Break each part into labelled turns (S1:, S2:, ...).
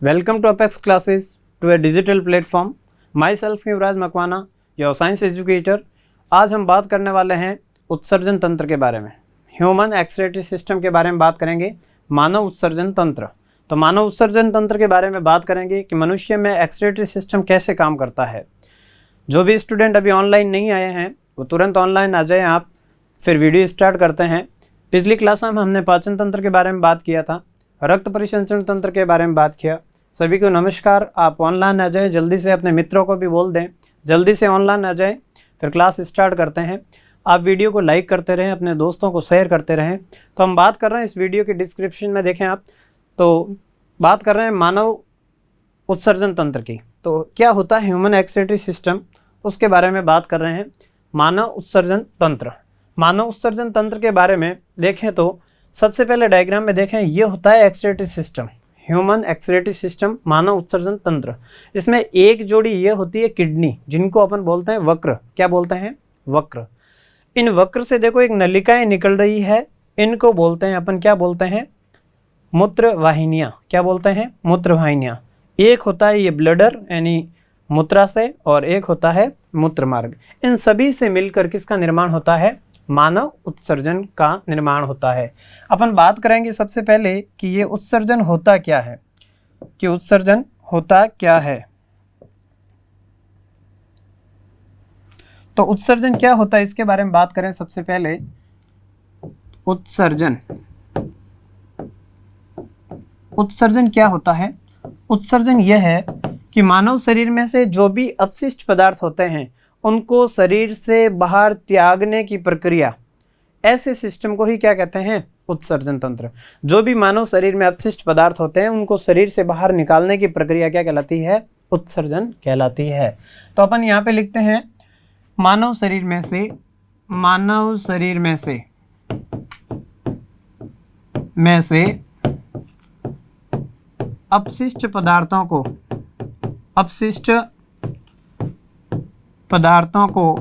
S1: Welcome to Apex Classes, to a digital platform. Myself Yuvraj Makwana, your science educator. आज हम बात करने वाले हैं उत्सर्जन तंत्र के बारे में। ह्यूमन एक्सक्रीटरी सिस्टम के बारे में बात करेंगे, मानव उत्सर्जन तंत्र। तो मानव उत्सर्जन तंत्र के बारे में बात करेंगे कि मनुष्य में एक्सक्रीटरी सिस्टम कैसे काम करता है। जो भी स्टूडेंट अभी ऑनलाइन नहीं आए हैं वो तुरंत ऑनलाइन आ जाएं आप, फिर वीडियो स्टार्ट करते हैं। पिछली क्लास में हमने पाचन तंत्र के बारे में बात किया था, रक्त परिसंचरण तंत्र के बारे में बात किया। सभी को नमस्कार। आप ऑनलाइन आ जाएं, जल्दी से अपने मित्रों को भी बोल दें जल्दी से ऑनलाइन आ जाएं, फिर क्लास स्टार्ट करते हैं। आप वीडियो को लाइक करते रहें, अपने दोस्तों को शेयर करते रहें। तो हम बात कर रहे हैं, इस वीडियो के डिस्क्रिप्शन में देखें आप, तो बात कर रहे हैं मानव उत्सर्जन तंत्र की। तो क्या होता है ह्यूमन एक्सक्रीटरी सिस्टम, उसके बारे में बात कर रहे हैं। मानव उत्सर्जन तंत्र, मानव उत्सर्जन तंत्र के बारे में देखें तो सबसे पहले डायग्राम में देखें, ये होता है excretory system, human excretory system, मानव उत्सर्जन तंत्र। इसमें एक जोड़ी ये होती है किडनी, जिनको अपन बोलते हैं वक्र। क्या बोलते हैं? वक्र। इन वक्र से देखो एक नलिकाएं निकल रही है, इनको बोलते हैं अपन, क्या बोलते हैं? मूत्र वाहिनियाँ। क्या बोलते हैं? मूत्र वाहिनियाँ। एक होता है ये ब्लडर यानी मूत्राशय, और एक होता है मूत्र मार्ग। इन सभी से मिलकर किसका निर्माण होता है? मानव उत्सर्जन का निर्माण होता है। अपन बात करेंगे सबसे पहले कि ये उत्सर्जन होता क्या है, कि उत्सर्जन होता क्या है। तो उत्सर्जन क्या होता है इसके बारे में बात करें सबसे पहले। उत्सर्जन, उत्सर्जन क्या होता है? उत्सर्जन यह है कि मानव शरीर में से जो भी अपशिष्ट पदार्थ होते हैं उनको शरीर से बाहर त्यागने की प्रक्रिया, ऐसे सिस्टम को ही क्या कहते हैं? उत्सर्जन तंत्र। जो भी मानव शरीर में अपशिष्ट पदार्थ होते हैं उनको शरीर से बाहर निकालने की प्रक्रिया क्या कहलाती है? उत्सर्जन कहलाती है। तो अपन यहाँ पे लिखते हैं मानव शरीर में से, मानव शरीर में से अपशिष्ट पदार्थों को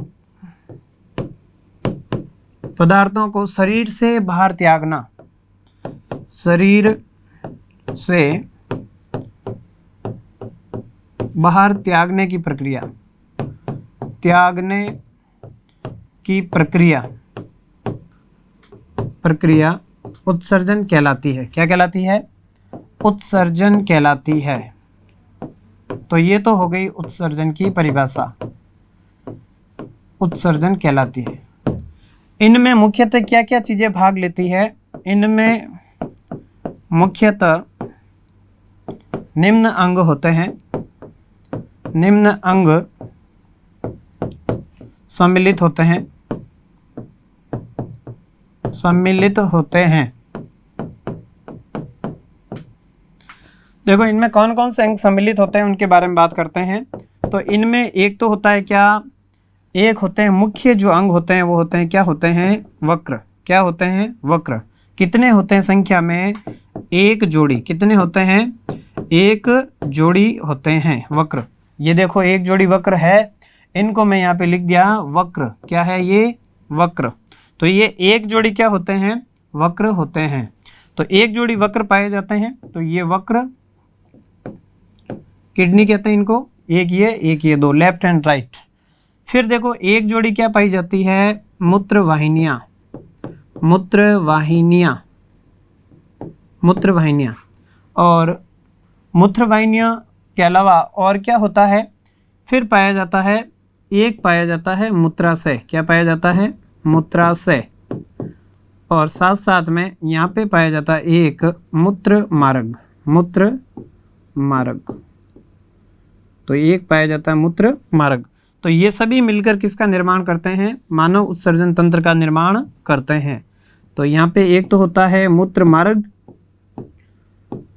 S1: शरीर से बाहर त्यागना, शरीर से बाहर त्यागने की प्रक्रिया उत्सर्जन कहलाती है। क्या कहलाती है? उत्सर्जन कहलाती है। तो ये तो हो गई उत्सर्जन की परिभाषा, उत्सर्जन कहलाती है। इनमें मुख्यतः क्या क्या चीजें भाग लेती है? इनमें मुख्यतः निम्न अंग होते हैं, निम्न अंग सम्मिलित होते हैं। देखो इनमें कौन कौन से अंग सम्मिलित होते हैं उनके बारे में बात करते हैं। तो इनमें एक तो होता है क्या, एक होते हैं मुख्य जो अंग होते हैं वो होते हैं, क्या होते हैं? वक्र। क्या होते हैं? वक्र। कितने होते हैं संख्या में? एक जोड़ी। कितने होते हैं? एक जोड़ी होते हैं वक्र। ये देखो एक जोड़ी वक्र है, इनको मैं यहाँ पे लिख दिया वक्र। क्या है ये? वक्र। तो ये एक जोड़ी क्या होते हैं? वक्र होते हैं। तो एक जोड़ी वक्र पाए जाते हैं। तो ये वक्र किडनी कहते हैं इनको, एक ये दो, लेफ्ट एंड राइट। फिर देखो एक जोड़ी क्या पाई जाती है? मूत्र वाहिनियाँ। और मूत्र वाहिनियाँ के अलावा और क्या होता है? फिर पाया जाता है, एक पाया जाता है मूत्राशय। क्या पाया जाता है? मूत्राशय। और साथ साथ में यहाँ पे पाया जाता है एक मूत्र मार्ग। तो एक पाया जाता है मूत्र मार्ग। तो ये सभी मिलकर किसका निर्माण करते हैं? मानव उत्सर्जन तंत्र का निर्माण करते हैं। तो यहाँ पे एक तो होता है मूत्र मार्ग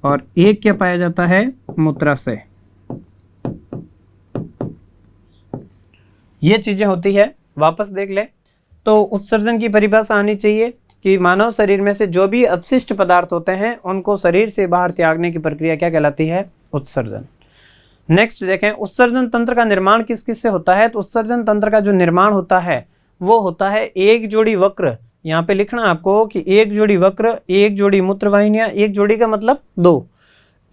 S1: और एक क्या पाया जाता है? मूत्राशय। ये चीजें होती है, वापस देख ले। तो उत्सर्जन की परिभाषा आनी चाहिए कि मानव शरीर में से जो भी अपशिष्ट पदार्थ होते हैं उनको शरीर से बाहर त्यागने की प्रक्रिया क्या कहलाती है? उत्सर्जन। नेक्स्ट देखें, उत्सर्जन तंत्र का निर्माण किस किस से होता है? तो उत्सर्जन तंत्र का जो निर्माण होता है वो होता है एक जोड़ी वक्र। यहाँ पे लिखना आपको कि एक जोड़ी वक्र, एक जोड़ी मूत्रवाहिनियां, एक जोड़ी का मतलब दो,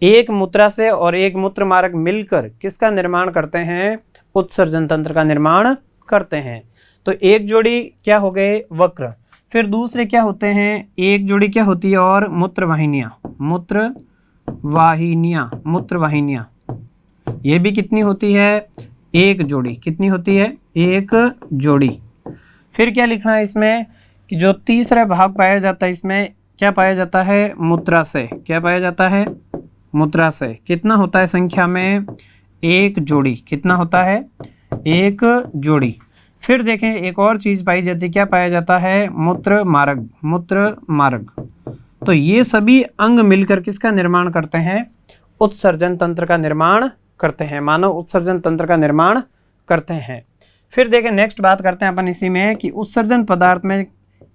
S1: एक मूत्राशय और एक मूत्र मार्ग मिलकर किसका निर्माण करते हैं? उत्सर्जन तंत्र का निर्माण करते हैं। तो एक जोड़ी क्या हो गए? वक्र। फिर दूसरे क्या होते हैं? एक जोड़ी क्या होती है? और मूत्रवाहिनियां, मूत्रवाहिनियां ये भी कितनी होती है? एक जोड़ी। कितनी होती है? एक जोड़ी। फिर क्या लिखना है इसमें कि जो तीसरा भाग पाया जाता है इसमें क्या पाया जाता है? मूत्राशय। क्या पाया जाता है? मूत्राशय। कितना होता है संख्या में? एक जोड़ी। कितना होता है? एक जोड़ी। फिर देखें एक और चीज पाई जाती है, क्या पाया जाता है? मूत्र मार्ग। तो ये सभी अंग मिलकर किसका निर्माण करते हैं? उत्सर्जन तंत्र का निर्माण करते हैं, मानव उत्सर्जन तंत्र का निर्माण करते हैं। फिर देखें नेक्स्ट बात करते हैं अपन इसी में कि उत्सर्जन पदार्थ में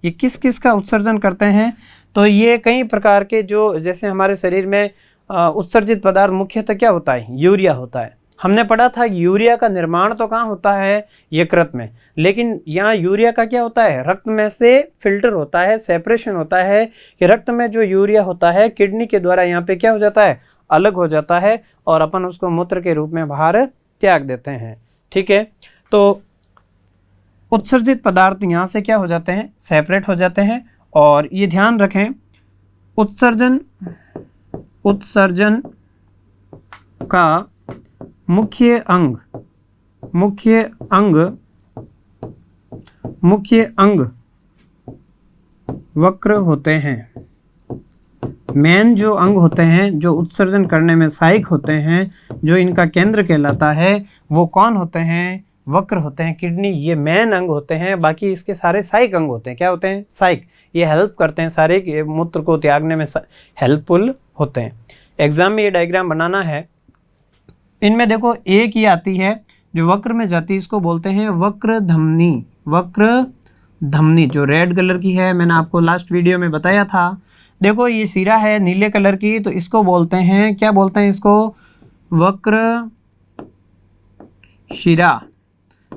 S1: ये किस किस का उत्सर्जन करते हैं? तो ये कई प्रकार के, जो जैसे हमारे शरीर में उत्सर्जित पदार्थ मुख्यतः क्या होता है? यूरिया होता है। हमने पढ़ा था यूरिया का निर्माण तो कहाँ होता है? यकृत में। लेकिन यहाँ यूरिया का क्या होता है? रक्त में से फिल्टर होता है, सेपरेशन होता है कि रक्त में जो यूरिया होता है किडनी के द्वारा यहाँ पे क्या हो जाता है? अलग हो जाता है और अपन उसको मूत्र के रूप में बाहर त्याग देते हैं। ठीक है, तो उत्सर्जित पदार्थ यहाँ से क्या हो जाते हैं? सेपरेट हो जाते हैं। और ये ध्यान रखें, उत्सर्जन का मुख्य अंग वक्र होते हैं। मेन जो अंग होते हैं जो उत्सर्जन करने में सहायक होते हैं, जो इनका केंद्र कहलाता है, वो कौन होते हैं? वक्र होते हैं। किडनी ये मेन अंग होते हैं, बाकी इसके सारे सहायक अंग होते हैं। क्या होते हैं? सहायक। ये हेल्प करते हैं, सारे मूत्र को त्यागने में हेल्पफुल होते हैं। एग्जाम में ये डायग्राम बनाना है। इनमें देखो एक ही आती है जो वक्र में जाती है, इसको बोलते हैं वक्र धमनी जो रेड कलर की है, मैंने आपको लास्ट वीडियो में बताया था। देखो ये सिरा है नीले कलर की, तो इसको बोलते हैं, क्या बोलते हैं इसको? वक्र शिरा।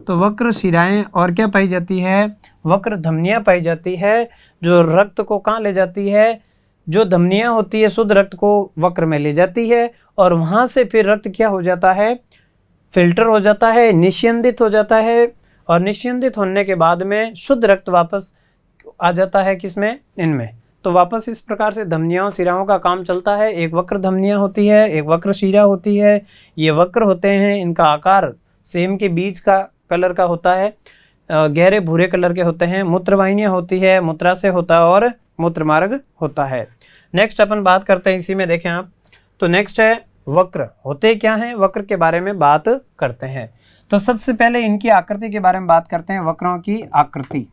S1: तो वक्र शिराएं और क्या पाई जाती है? वक्र धमनियां पाई जाती है, जो रक्त को कहाँ ले जाती है? जो धमनियां होती है शुद्ध रक्त को वक्र में ले जाती है और वहां से फिर रक्त क्या हो जाता है? फिल्टर हो जाता है, निस्यंदित हो जाता है, और निस्यंदित होने के बाद में शुद्ध रक्त वापस आ जाता है किसमें? इनमें। तो वापस इस प्रकार से धमनियों शिराओं का काम चलता है। एक वक्र धमनियां होती है, एक वक्र शिरा होती है। ये वक्र होते हैं, इनका आकार सेम के बीज का कलर का होता है, गहरे भूरे कलर के होते हैं। मूत्रवाहिनियां होती है, मूत्राशय होता है और मूत्र मार्ग होता है। नेक्स्ट अपन बात करते हैं इसी में, देखें आप, तो नेक्स्ट है वक्र। होते क्या हैं? वक्र के बारे में बात करते हैं। तो सबसे पहले इनकी आकृति के बारे में बात करते हैं। वक्रों की आकृति,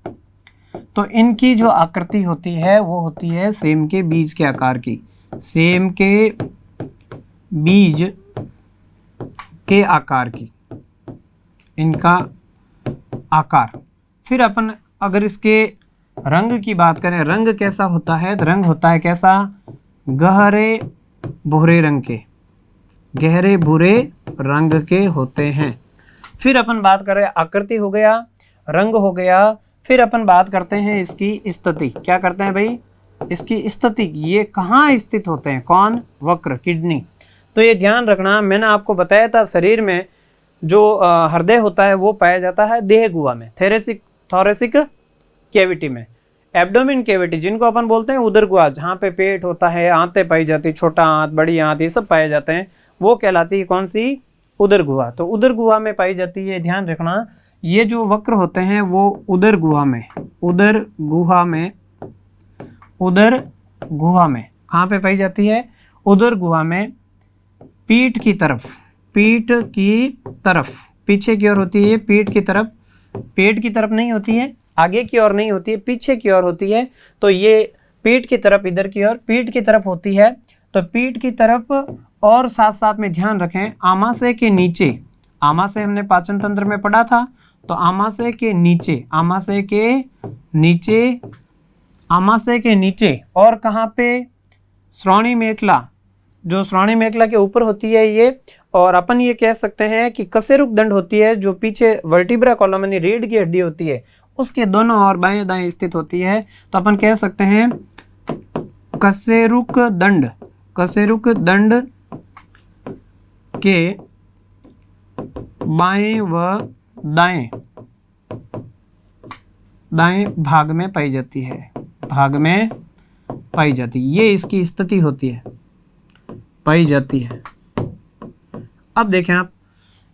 S1: तो इनकी जो आकृति होती है वो होती है सेम के बीज के आकार की। सेम के बीज के आकार की इनका आकार। फिर अपन अगर इसके रंग की बात करें, रंग कैसा होता है? तो रंग होता है कैसा? गहरे भूरे रंग के, गहरे भूरे रंग के होते हैं। फिर अपन बात करें, आकृति हो गया, रंग हो गया। फिर अपन बात करते हैं इसकी स्थिति। क्या करते हैं भाई? इसकी स्थिति, ये कहाँ स्थित होते हैं? कौन? वक्र, किडनी। तो ये ध्यान रखना, मैंने आपको बताया था शरीर में जो हृदय होता है वो पाया जाता है देह गुहा में, थोरेसिक कैविटी में। एब्डोमेन कैविटी जिनको अपन बोलते हैं उदर गुहा, जहाँ पे पेट होता है, आंतें पाई जाती, छोटा आंत, बड़ी आंत, ये सब पाए जाते हैं, वो कहलाती है कौन सी? उदर गुहा। तो उदर गुहा में पाई जाती है। ध्यान रखना, ये जो वक्र होते हैं वो उदर गुहा में कहाँ पे पाई जाती है? उदर गुहा में पीठ की तरफ, पीछे की ओर होती है। पीठ की तरफ, पेट की तरफ नहीं होती है, आगे की ओर नहीं होती है, पीछे की ओर होती है। तो ये पीठ की तरफ, इधर की ओर पीठ की तरफ होती है। तो पीठ की तरफ, और साथ साथ में ध्यान रखें आमाशय के नीचे, आमाशय हमने पाचन तंत्र में पढ़ा था, तो आमाशय के नीचे और कहाँ पे? श्रोणी मेखला, जो श्रोणी मेखला के ऊपर होती है ये। और अपन ये कह सकते हैं कि कशेरुक दंड होती है, जो पीछे वर्टिब्रा कॉलम यानी रीढ़ की हड्डी होती है, उसके दोनों ओर बाएं दाएं स्थित होती है। तो अपन कह सकते हैं कशेरुक दंड के बाएं व दाएं भाग में पाई जाती है, भाग में पाई जाती है। ये इसकी स्थिति होती है, पाई जाती है। अब देखें आप,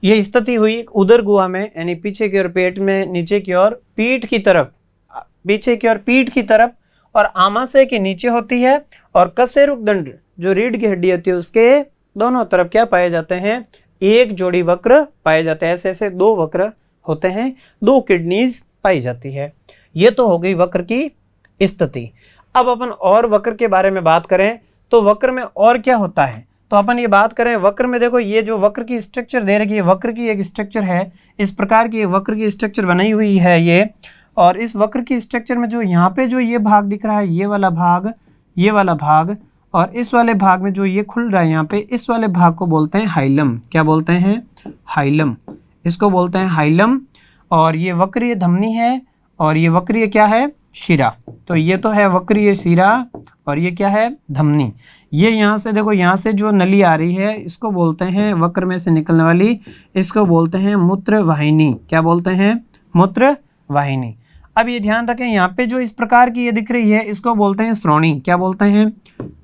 S1: ये स्थिति हुई उदर गुहा में, यानी पीछे की ओर पेट में, नीचे की ओर पीठ की तरफ, पीछे की ओर पीठ की तरफ, और आमाशय के नीचे होती है। और कशेरुकदंड जो रीढ़ की हड्डी होती है उसके दोनों तरफ क्या पाए जाते हैं, एक जोड़ी वक्र पाए जाते हैं। ऐसे ऐसे दो वक्र होते हैं, दो किडनीज पाई जाती है। ये तो हो गई वक्र की स्थिति। अब अपन और वक्र के बारे में बात करें तो वक्र में और क्या होता है, तो अपन ये बात करें वक्र में। देखो ये जो वक्र की स्ट्रक्चर दे रखी है, वक्र की एक स्ट्रक्चर है, इस प्रकार की वक्र की स्ट्रक्चर बनाई हुई है ये। और इस वक्र की स्ट्रक्चर में जो यहाँ पे जो ये भाग दिख रहा है, ये वाला भाग, ये वाला भाग, और इस वाले भाग में जो ये खुल रहा है यहाँ पे, इस वाले भाग को बोलते हैं हाइलम। क्या बोलते हैं, हाइलम, इसको बोलते हैं हाइलम। और ये वक्रीय धमनी है, और ये वक्रीय क्या है, शिरा। तो ये तो है वक्रीय शिरा, और ये क्या है, धमनी। ये यहाँ से देखो, यहाँ से जो नली आ रही है इसको बोलते हैं, वक्र में से निकलने वाली, इसको बोलते हैं मूत्र वाहिनी। क्या बोलते हैं, मूत्र वाहिनी। अब ये ध्यान रखें, यहाँ पे जो इस प्रकार की ये दिख रही है इसको बोलते हैं श्रोणी। क्या बोलते हैं,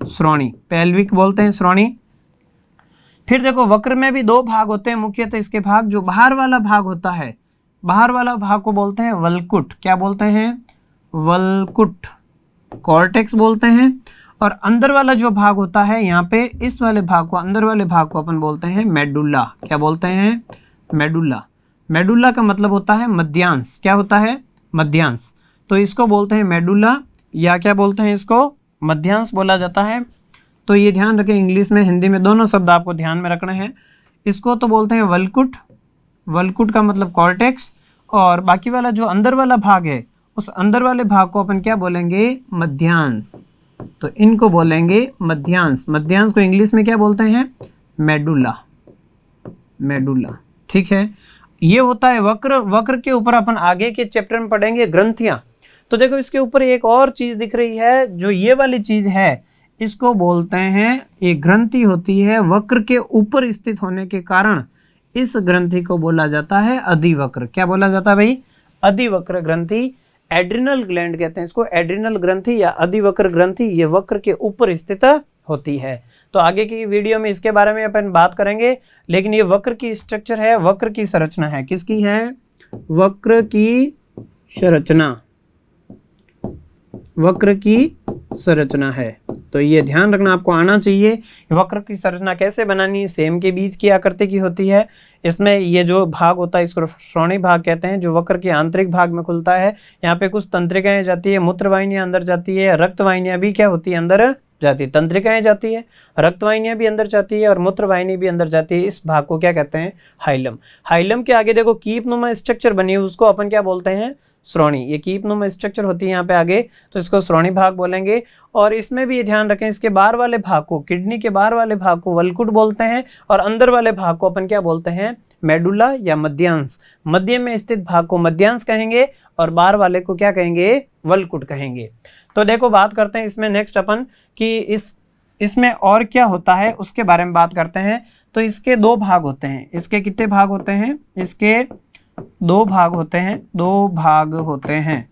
S1: श्रोणी, पेल्विक बोलते हैं, श्रोणी। फिर देखो वक्र में भी दो भाग होते हैं मुख्यतः। इसके भाग, जो बाहर वाला भाग होता है, बाहर वाला भाग को बोलते हैं वल्कुट। क्या बोलते हैं, वल्कुट, कॉर्टेक्स बोलते हैं। और अंदर वाला जो भाग होता है यहाँ पे, इस वाले भाग को, अंदर वाले भाग को अपन बोलते हैं मेडुला। क्या बोलते हैं, मेडुला। मेडुला का मतलब होता है मध्यांश। क्या होता है, मध्यांश। तो इसको बोलते हैं मेडुला, या क्या बोलते हैं, इसको मध्यांश बोला जाता है। तो ये ध्यान रखें, इंग्लिश में हिंदी में दोनों शब्द आपको ध्यान में रखने हैं। इसको तो बोलते हैं वल्कुट, वल्कुट का मतलब कॉर्टेक्स। और बाकी वाला जो अंदर वाला भाग है, उस अंदर वाले भाग को अपन क्या बोलेंगे, मध्यांश। तो इनको बोलेंगे मध्यांश। मध्यांश को इंग्लिश में क्या बोलते हैं, मेडुला, मेडुला। ठीक है, ये होता है वक्र। वक्र के ऊपर अपन आगे के चैप्टर में पढ़ेंगे ग्रंथियां। तो देखो इसके ऊपर एक और चीज दिख रही है, जो ये वाली चीज है इसको बोलते हैं, एक ग्रंथि होती है वक्र के ऊपर स्थित होने के कारण इस ग्रंथि को बोला जाता है अधिवक्र। क्या बोला जाता है भाई, अधिवक्र ग्रंथि। एड्रिनल ग्लैंड कहते हैं इसको, एड्रिनल ग्रंथि या अधिवक्र ग्रंथि। ये वक्र के ऊपर स्थित होती है। तो आगे की वीडियो में इसके बारे में अपन बात करेंगे। लेकिन ये वक्र की स्ट्रक्चर है, वक्र की संरचना है। किसकी है, वक्र की संरचना, वक्र की संरचना है। तो ये ध्यान रखना आपको आना चाहिए। वक्र की संरचना कैसे बनानी है, सेम के बीच की आकृति की होती है। इसमें ये जो भाग होता है इसको श्रोणी भाग कहते हैं, जो वक्र के आंतरिक भाग में खुलता है। यहाँ पे कुछ तंत्रिकाएं जाती है, मूत्रवाहिनियां अंदर जाती है, रक्तवाहिनियां भी क्या होती है, अंदर जाती है, तंत्रिकाएं जाती है, रक्तवाहिनियां भी अंदर जाती है, और मूत्रवाहिनी भी अंदर जाती है। इस भाग को क्या कहते हैं, हाइलम। हाइलम के आगे देखो कीपनुमा स्ट्रक्चर बनी है, उसको अपन क्या बोलते हैं, श्रोणी। ये कीपनुमा स्ट्रक्चर होती है यहाँ पे आगे, तो इसको श्रोणी भाग बोलेंगे। और इसमें भी ये ध्यान रखें, इसके बाहर वाले भाग को, किडनी के बाहर वाले भाग को वल्कुट बोलते हैं, और अंदर वाले भाग को अपन क्या बोलते हैं, मेडुला या मध्यांश। मध्य में स्थित भाग को मध्यांश कहेंगे, और बाहर वाले को क्या कहेंगे, वल्कुट कहेंगे। तो देखो बात करते हैं इसमें नेक्स्ट अपन कि इसमें और क्या होता है उसके बारे में बात करते हैं। तो इसके दो भाग होते हैं। इसके कितने भाग होते हैं, इसके दो भाग होते हैं, दो भाग होते हैं,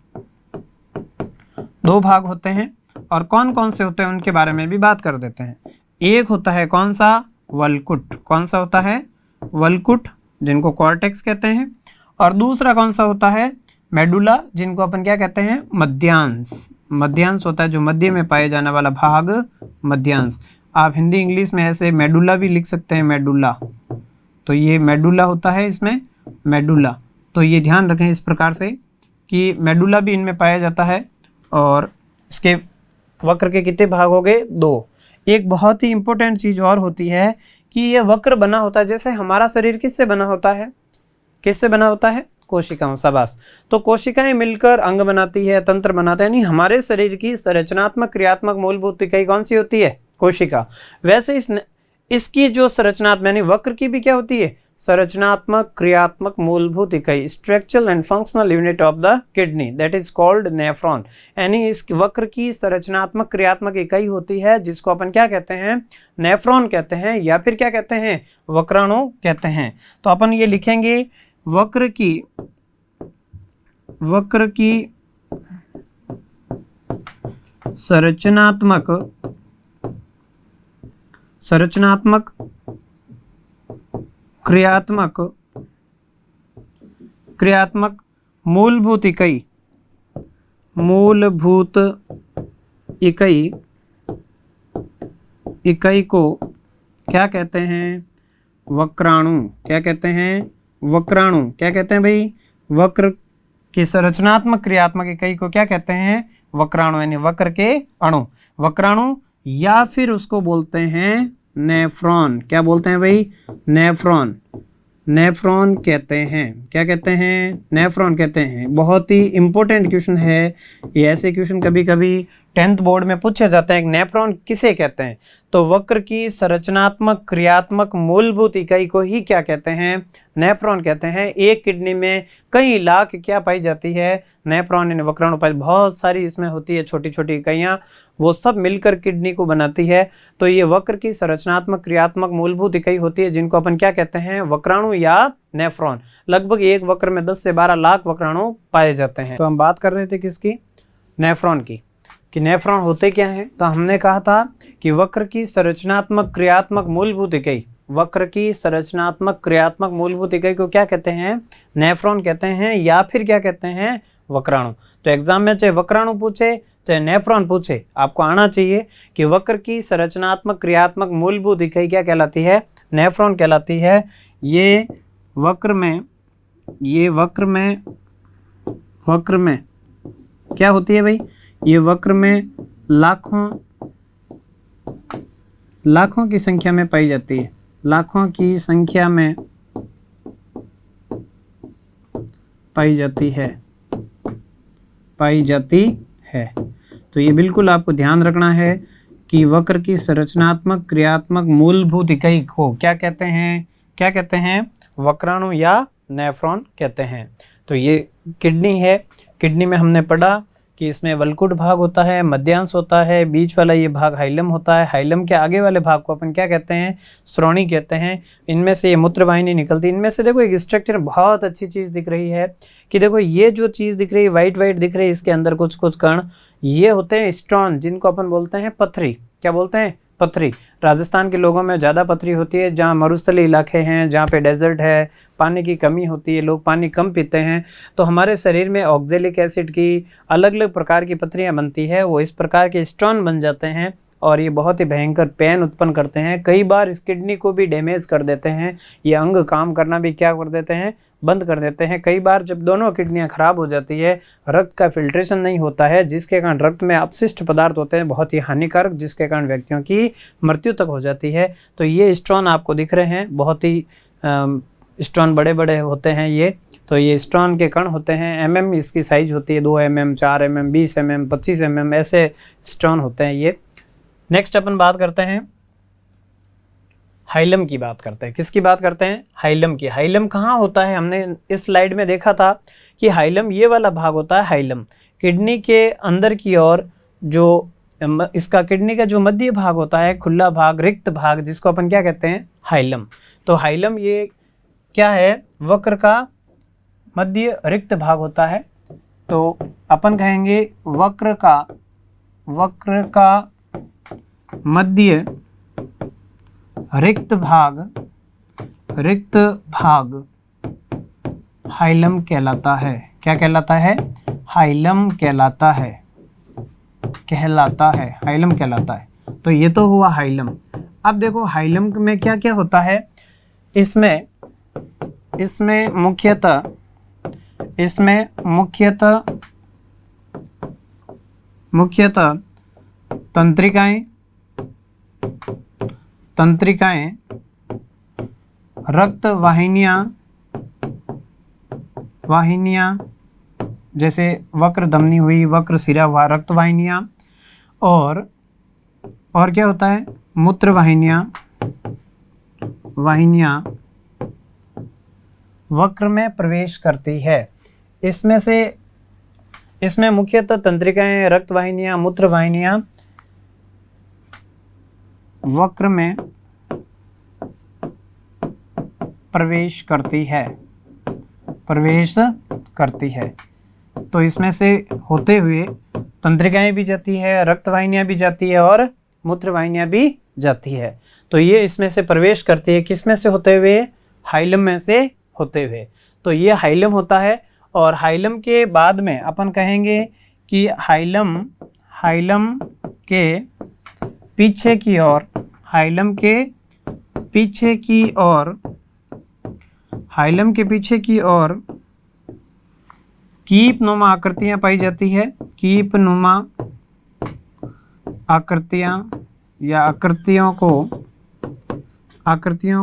S1: दो भाग होते हैं। और कौन कौन से होते हैं उनके बारे में भी बात कर देते हैं। एक होता है कौन सा, वल्कुट। कौन सा होता है, वल्कुट, जिनको कॉर्टेक्स कहते हैं। और दूसरा कौन सा होता है, मेडुला, जिनको अपन क्या कहते हैं, मध्यांश। मध्यांश होता है जो मध्य में पाए जाने वाला भाग, मध्यांश। आप हिंदी इंग्लिश में ऐसे मेडुला भी लिख सकते हैं, मेडुला। तो ये मेडुला होता है, इसमें मेडुला। तो ये ध्यान रखें इस प्रकार से कि मेडुला भी इनमें पाया जाता है। और इसके वक्र के कितने भाग हो गए, दो। एक बहुत ही इंपॉर्टेंट चीज और होती है कि ये वक्र बना होता है, जैसे हमारा शरीर किससे बना होता है, किससे बना होता है, कोशिकाओं। शाबाश। तो कोशिकाएं मिलकर अंग बनाती है, तंत्र बनाते हैं। नहीं, हमारे शरीर की संरचनात्मक क्रियात्मक मूलभूत इकाई कौन सी होती है, कोशिका। वैसे इसकी जो संरचनात्मक यानी वक्र की भी क्या होती है, संरचनात्मक क्रियात्मक मूलभूत इकाई, structural and functional unit of the kidney, that is called nephron. यानी इस वक्र की संरचनात्मक क्रियात्मक इकाई होती है जिसको अपन क्या कहते हैं, नेफ्रॉन कहते हैं, या फिर क्या कहते हैं, वक्राणु कहते हैं। तो अपन ये लिखेंगे वक्र की संरचनात्मक क्रियात्मक मूलभूत इकाई को क्या कहते हैं, वक्राणु। क्या कहते हैं, वक्राणु। क्या कहते हैं भाई, वक्र की संरचनात्मक क्रियात्मक इकाई को क्या कहते हैं, वक्राणु, यानी वक्र के अणु, वक्राणु, या फिर उसको बोलते हैं नेफ्रॉन। क्या बोलते हैं भाई, नेफ्रॉन। नेफ्रॉन कहते हैं। क्या कहते हैं, नेफ्रॉन कहते हैं। बहुत ही इंपॉर्टेंट क्वेश्चन है ये, ऐसे क्वेश्चन कभी कभी 10th बोर्ड में पूछे जाते हैं। नेफ्रॉन किसे कहते हैं, तो वक्र की संरचनात्मक क्रियात्मक मूलभूत इकाई को ही क्या कहते हैं, नेफ्रॉन कहते हैं। एक किडनी में कई लाख क्या पाई जाती है, नेफ्रॉन यानी वक्राणु पाई, बहुत सारी इसमें होती है छोटी छोटी इकाइयाँ, वो सब मिलकर किडनी को बनाती है। तो ये वक्र की संरचनात्मक क्रियात्मक मूलभूत इकाई होती है जिनको अपन क्या कहते हैं, वक्राणु या नेफ्रॉन। लगभग एक वक्र में 10 से 12 लाख वक्राणु पाए जाते हैं। तो हम बात कर रहे थे किसकी, नेफ्रॉन की, कि नेफ्रॉन होते क्या हैं। तो हमने कहा था कि वक्र की संरचनात्मक क्रियात्मक मूलभूत इकाई, वक्र की संरचनात्मक क्रियात्मक मूलभूत इकाई को क्या कहते हैं, नेफ्रॉन कहते हैं, या फिर क्या कहते हैं, वक्राणु। तो एग्जाम में चाहे वक्राणु पूछे चाहे नेफ्रॉन पूछे, आपको आना चाहिए कि वक्र की संरचनात्मक क्रियात्मक मूलभूत इकाई क्या कहलाती है, नेफ्रॉन कहलाती है। ये वक्र में क्या होती है भाई, ये वक्र में लाखों की संख्या में पाई जाती है, लाखों की संख्या में पाई जाती है। तो ये बिल्कुल आपको ध्यान रखना है कि वक्र की संरचनात्मक क्रियात्मक मूलभूत इकाई को क्या कहते हैं, वक्राणु या नेफ्रॉन कहते हैं। तो ये किडनी है, किडनी में हमने पढ़ा कि इसमें वल्कुट भाग होता है, मध्यांश होता है, बीच वाला ये भाग हाइलम होता है। हाइलम के आगे वाले भाग को अपन क्या कहते हैं, श्रोणी कहते हैं। इनमें से ये मूत्रवाहिनी निकलती है। इनमें से देखो एक स्ट्रक्चर बहुत अच्छी चीज़ दिख रही है कि देखो ये जो चीज़ दिख रही है वाइट दिख रही है, इसके अंदर कुछ कण ये होते हैं स्टोन, जिनको अपन बोलते हैं पत्थरी। क्या बोलते हैं, पत्थरी। राजस्थान के लोगों में ज़्यादा पत्थरी होती है, जहाँ मरुस्थलीय इलाके हैं, जहाँ पे डेजर्ट है, पानी की कमी होती है, लोग पानी कम पीते हैं, तो हमारे शरीर में ऑक्जेलिक एसिड की अलग अलग प्रकार की पत्थरियाँ बनती है, वो इस प्रकार के स्टोन बन जाते हैं और ये बहुत ही भयंकर पेन उत्पन्न करते हैं। कई बार इस किडनी को भी डैमेज कर देते हैं, ये अंग काम करना भी क्या कर देते हैं, बंद कर देते हैं। कई बार जब दोनों किडनियां खराब हो जाती है, रक्त का फिल्ट्रेशन नहीं होता है, जिसके कारण रक्त में अपशिष्ट पदार्थ होते हैं बहुत ही हानिकारक, जिसके कारण व्यक्तियों की मृत्यु तक हो जाती है। तो ये स्टोन आपको दिख रहे हैं, बहुत ही स्टोन बड़े बड़े होते हैं ये। तो ये स्टोन के कण होते हैं, mm इसकी साइज होती है, 2 mm, 4 mm, 20 mm, 25 mm ऐसे स्टोन होते हैं ये। नेक्स्ट अपन बात करते हैं हाइलम की बात करते हैं। किसकी बात करते हैं, हाइलम की। हाइलम कहाँ होता है, हमने इस स्लाइड में देखा था कि हाइलम ये वाला भाग होता है। हाइलम किडनी के अंदर की ओर जो इसका किडनी का जो मध्य भाग होता है, खुला भाग, रिक्त भाग, जिसको अपन क्या कहते हैं, हाइलम। तो हाइलम ये क्या है, वक्र का मध्य रिक्त भाग होता है। तो अपन कहेंगे वक्र का मध्य रिक्त भाग हाइलम कहलाता है। क्या कहलाता है, हाइलम कहलाता है, हाइलम कहलाता है। तो ये तो हुआ हाइलम। अब देखो हाइलम में क्या क्या होता है, इसमें मुख्यतः तंत्रिकाएं, रक्त वाहिनियां जैसे वक्र धमनी हुई, वक्र सिरा हुआ, रक्त वाहिनियां, और क्या होता है, मूत्र वाहिनियां वक्र में प्रवेश करती है। इसमें मुख्यतः तंत्रिकाएं, रक्तवाहिनियां, मूत्रवाहिनियां वक्र में प्रवेश करती है। तो इसमें से होते हुए तंत्रिकाएं भी जाती है, रक्तवाहिनियां भी जाती है और मूत्रवाहिनियां भी जाती है। तो ये इसमें से प्रवेश करती है, किस में से होते हुए? हाइलम में से होते हुए। तो ये हाइलम होता है, और हाइलम के बाद में अपन कहेंगे कि हाइलम के पीछे की ओर कीपनुमा आकृतियां पाई जाती है। कीपनुमा आकृतियां या आकृतियों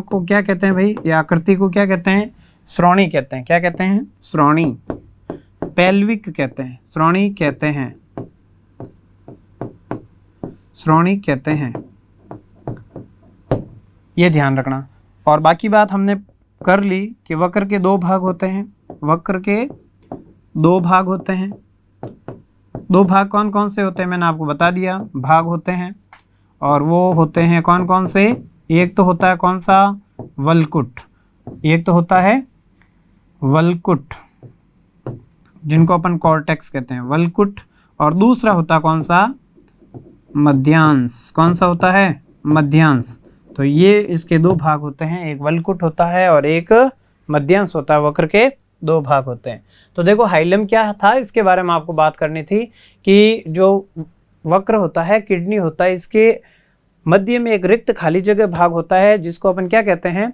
S1: को क्या कहते हैं भाई? या आकृति को क्या कहते हैं? श्रोणी कहते हैं। क्या कहते हैं? श्रोणी। पेल्विक कहते हैं, श्रोणी कहते हैं। ये ध्यान रखना। और बाकी बात हमने कर ली कि वक्र के दो भाग होते हैं। दो भाग कौन कौन से होते हैं मैंने आपको बता दिया। भाग होते हैं, और वो होते हैं कौन कौन से? एक तो होता है कौन सा? वल्कुट। जिनको अपन कॉर्टेक्स कहते हैं, वल्कुट। और दूसरा होता कौन सा? मध्यांश। कौन सा होता है? मध्यांश। तो ये इसके दो भाग होते हैं, एक वल्कुट होता है और एक मध्यांश होता है। वक्र के दो भाग होते हैं। तो देखो हाइलम क्या था, इसके बारे में आपको बात करनी थी कि जो वक्र होता है, किडनी होता है, इसके मध्य में एक रिक्त खाली जगह भाग होता है, जिसको अपन क्या कहते हैं?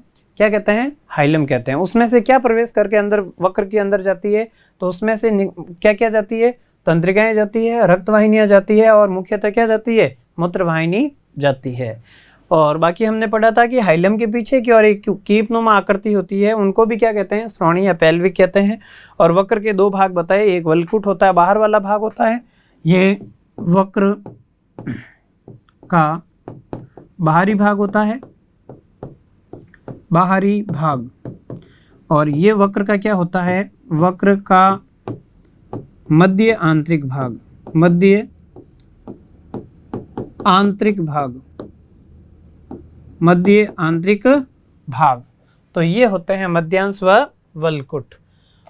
S1: हाइलम कहते हैं। उसमें से क्या प्रवेश करके अंदर वक्र के अंदर जाती है? तो उसमें से क्या क्या जाती है? तंत्रिकाएं जाती है, रक्तवाहिनियां जाती है, और मुख्यतः क्या जाती है? मूत्रवाहिनी जाती है। और बाकी हमने पढ़ा था कि हाइलम के पीछे की और एक कीपनुमा आकृति होती है, उनको भी क्या कहते हैं? श्रोणी या पेल्विक कहते हैं। और वक्र के दो भाग बताए, एक वल्कुट होता है, बाहर वाला भाग होता है, ये वक्र का बाहरी भाग होता है, बाहरी भाग। और ये वक्र का क्या होता है? वक्र का मध्य आंतरिक भाग। तो ये होते हैं मध्यांश व वल्कुट।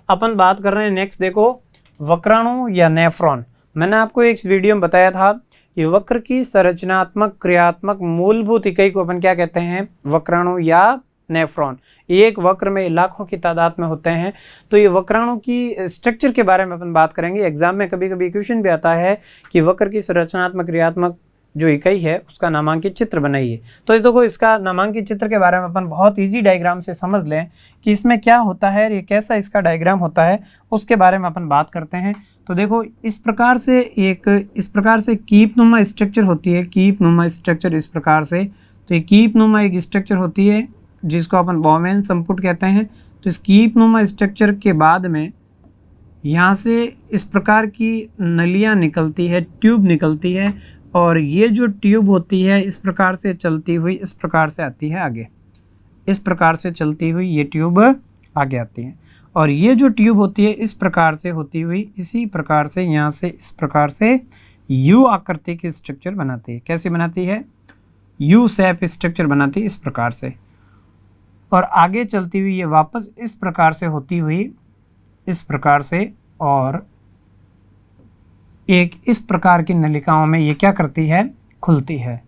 S1: अपन बात कर रहे हैं नेक्स्ट, देखो वक्राणु या नेफ्रॉन। मैंने आपको एक वीडियो में बताया था कि वक्र की संरचनात्मक, क्रियात्मक, मूलभूत इकाई को अपन क्या कहते हैं? वक्राणु या नेफ्रॉन। एक वक्र में लाखों की तादाद में होते हैं। तो ये वक्राणु की स्ट्रक्चर के बारे में अपन बात करेंगे। एग्जाम में कभी कभी क्वेश्चन भी आता है कि वक्र की संरचनात्मक, क्रियात्मक जो इकाई है उसका नामांकित चित्र बनाइए। तो देखो इसका नामांकित चित्र के बारे में अपन बहुत इजी डायग्राम से समझ लें कि इसमें क्या होता है, ये कैसा इसका डायग्राम होता है, उसके बारे में अपन बात करते हैं। तो देखो इस प्रकार से कीपनुमा स्ट्रक्चर होती है। कीपनुमा स्ट्रक्चर इस प्रकार से, तो ये कीपनुमा एक स्ट्रक्चर होती है जिसको अपन बॉवेन संपुट कहते हैं। तो इस कीपनुमा स्ट्रक्चर के बाद में यहाँ से इस प्रकार की नलियाँ निकलती है, ट्यूब निकलती है, और ये जो ट्यूब होती है इस प्रकार से चलती हुई इस प्रकार से आती है आगे। इस प्रकार से चलती हुई ये ट्यूब आगे आती है, और ये जो ट्यूब होती है इस प्रकार से होती हुई इसी प्रकार से यहाँ से इस प्रकार से यू आकृति की स्ट्रक्चर बनाती है। कैसे बनाती है? यू शेप स्ट्रक्चर बनाती है इस प्रकार से, और आगे चलती हुई ये वापस इस प्रकार से होती हुई इस प्रकार से, और एक इस प्रकार की नलिकाओं में ये क्या करती है? खुलती है।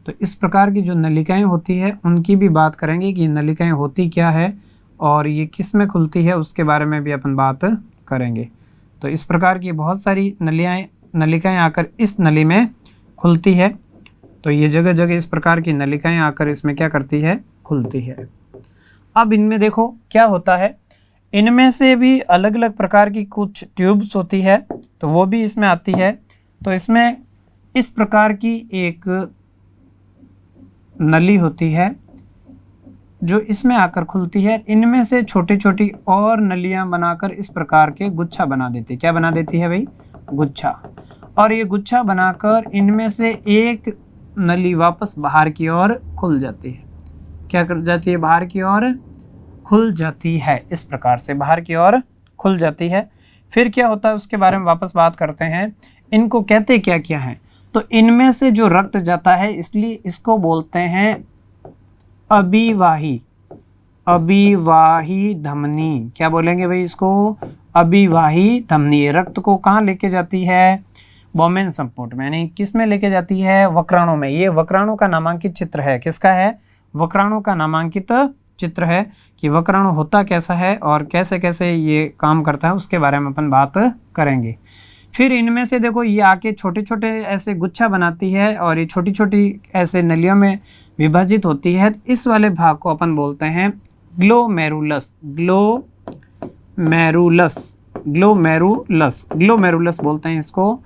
S1: तो इस प्रकार की जो नलिकाएं होती है उनकी भी बात करेंगे कि नलिकाएं होती क्या है और ये किस में खुलती है, उसके बारे में भी अपन बात करेंगे। तो इस प्रकार की बहुत सारी नलिकाएं आकर इस नली में खुलती है। तो ये जगह जगह इस प्रकार की नलिकाएं आकर इसमें क्या करती है? खुलती है। अब इनमें देखो क्या होता है, इनमें से भी अलग अलग प्रकार की कुछ ट्यूब्स होती है, तो वो भी इसमें आती है। तो इसमें इस प्रकार की एक नली होती है जो इसमें आकर खुलती है। इनमें से छोटी छोटी और नलियां बनाकर इस प्रकार के गुच्छा बना देती है। क्या बना देती है भाई? गुच्छा। और ये गुच्छा बनाकर इनमें से एक नली वापस बाहर की ओर खुल जाती है। क्या कर जाती है? बाहर की ओर खुल जाती है, इस प्रकार से बाहर की ओर खुल जाती है। फिर क्या होता है उसके बारे में वापस बात करते हैं। इनको कहते क्या क्या है, तो इनमें से जो रक्त जाता है इसलिए इसको बोलते हैं अभिवाही, अभिवाही धमनी। क्या बोलेंगे भाई इसको? अभिवाही धमनी। रक्त को कहाँ लेके जाती है? बोमेन संपुट में, यानी किस में लेके जाती है? वक्राणु में। ये वक्राणु का नामांकित चित्र है। किसका है? वक्राणु का नामांकित चित्र है कि वक्राणु होता कैसा है और कैसे कैसे ये काम करता है, उसके बारे में अपन बात करेंगे। फिर इनमें से देखो ये आके छोटे छोटे ऐसे गुच्छा बनाती है और ये छोटी छोटी ऐसे नलियों में विभाजित होती है। इस वाले भाग को अपन बोलते हैं ग्लोमेरुलस, ग्लोमेरुलस, ग्लोमेरुलस, ग्लोमेरुलस बोलते हैं इसको।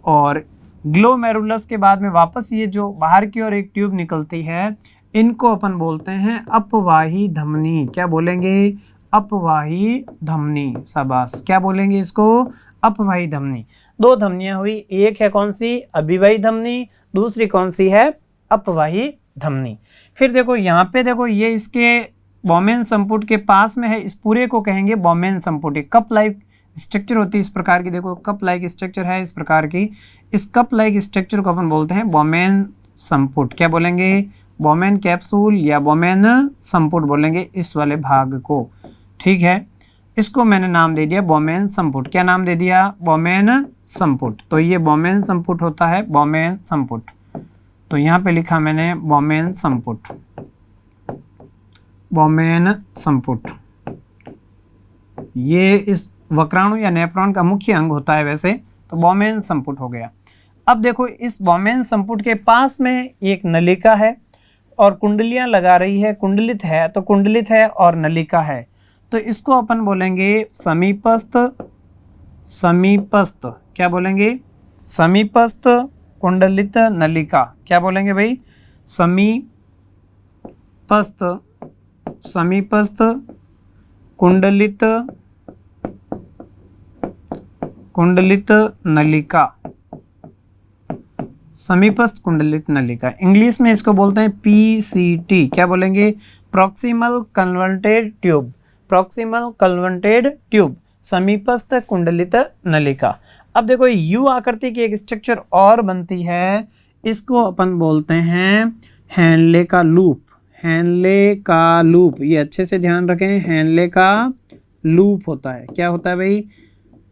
S1: और ग्लोमेरुलस के बाद में वापस ये जो बाहर की ओर एक ट्यूब निकलती है, इनको अपन बोलते हैं अपवाही धमनी। क्या बोलेंगे? अपवाही धमनी। शाबाश। क्या बोलेंगे इसको? अपवाही धमनी। दो धमनियां हुई, एक है कौन सी? अभिवाही धमनी, दूसरी कौन सी है? अपवाही धमनी। फिर देखो यहाँ पे देखो ये इसके बोमेन संपुट के पास में है, इस पूरे को कहेंगे बोमेन संपुट। एक कप लाइक स्ट्रक्चर होती है इस प्रकार की, देखो कप लाइक स्ट्रक्चर है इस प्रकार की। इस कप लाइक स्ट्रक्चर को अपन बोलते हैं बोमेन संपुट। क्या बोलेंगे? बोमेन कैप्सूल या बोमेन संपुट बोलेंगे इस वाले भाग को। ठीक है, इसको मैंने नाम दे दिया बोमेन संपुट। क्या नाम दे दिया? बोमेन संपुट। तो ये बोमेन संपुट होता है, बोमेन संपुट। तो यहाँ पे लिखा मैंने बोमेन संपुट, बोमेन संपुट। ये इस वक्राणु या नेफ्रॉन का मुख्य अंग होता है वैसे, तो बोमेन संपुट हो गया। अब देखो इस बोमेन संपुट के पास में एक नलिका है और कुंडलियां लगा रही है, कुंडलित है, तो कुंडलित है और नलिका है, तो इसको अपन बोलेंगे समीपस्थ, समीपस्थ। क्या बोलेंगे? समीपस्थ कुंडलित नलिका। क्या बोलेंगे भाई? समीपस्थ, समीपस्थ कुंडलित, कुंडलित नलिका, समीपस्थ कुंडलित नलिका। इंग्लिश में इसको बोलते हैं PCT। क्या बोलेंगे? Proximal converted tube, proximal converted tube, समीपस्थ कुंडलित नलिका। अब देखो यू आकृति की एक स्ट्रक्चर और बनती है, इसको अपन बोलते हैं हेनले का लूप, हेनले का लूप। ये अच्छे से ध्यान रखें, हेनले का लूप होता है। क्या होता है भाई?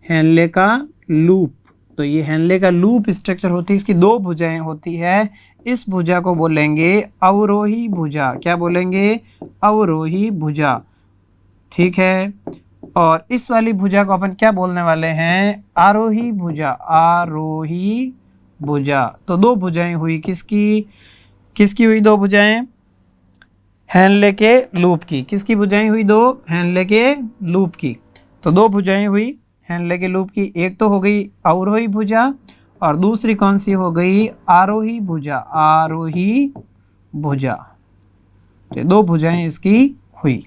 S1: हेनले का लूप। तो ये हेनले का लूप स्ट्रक्चर होती है, इसकी दो भुजाएं होती है। इस भुजा को बोलेंगे अवरोही भुजा। क्या बोलेंगे? अवरोही भुजा। ठीक है, और इस वाली भुजा को अपन क्या बोलने वाले हैं? आरोही भुजा, आरोही भुजा। तो दो भुजाएं हुई, किसकी किसकी हुई? दो भुजाएं हेनले के लूप की। किसकी भुजाएं हुई? दो हेनले के लूप की। तो दो भुजाएं हुई हेनले के लूप की, एक तो हो गई अवरोही भुजा और दूसरी कौन सी हो गई? आरोही भुजा, आरोही भुजा। तो दो भुजाएं इसकी हुई।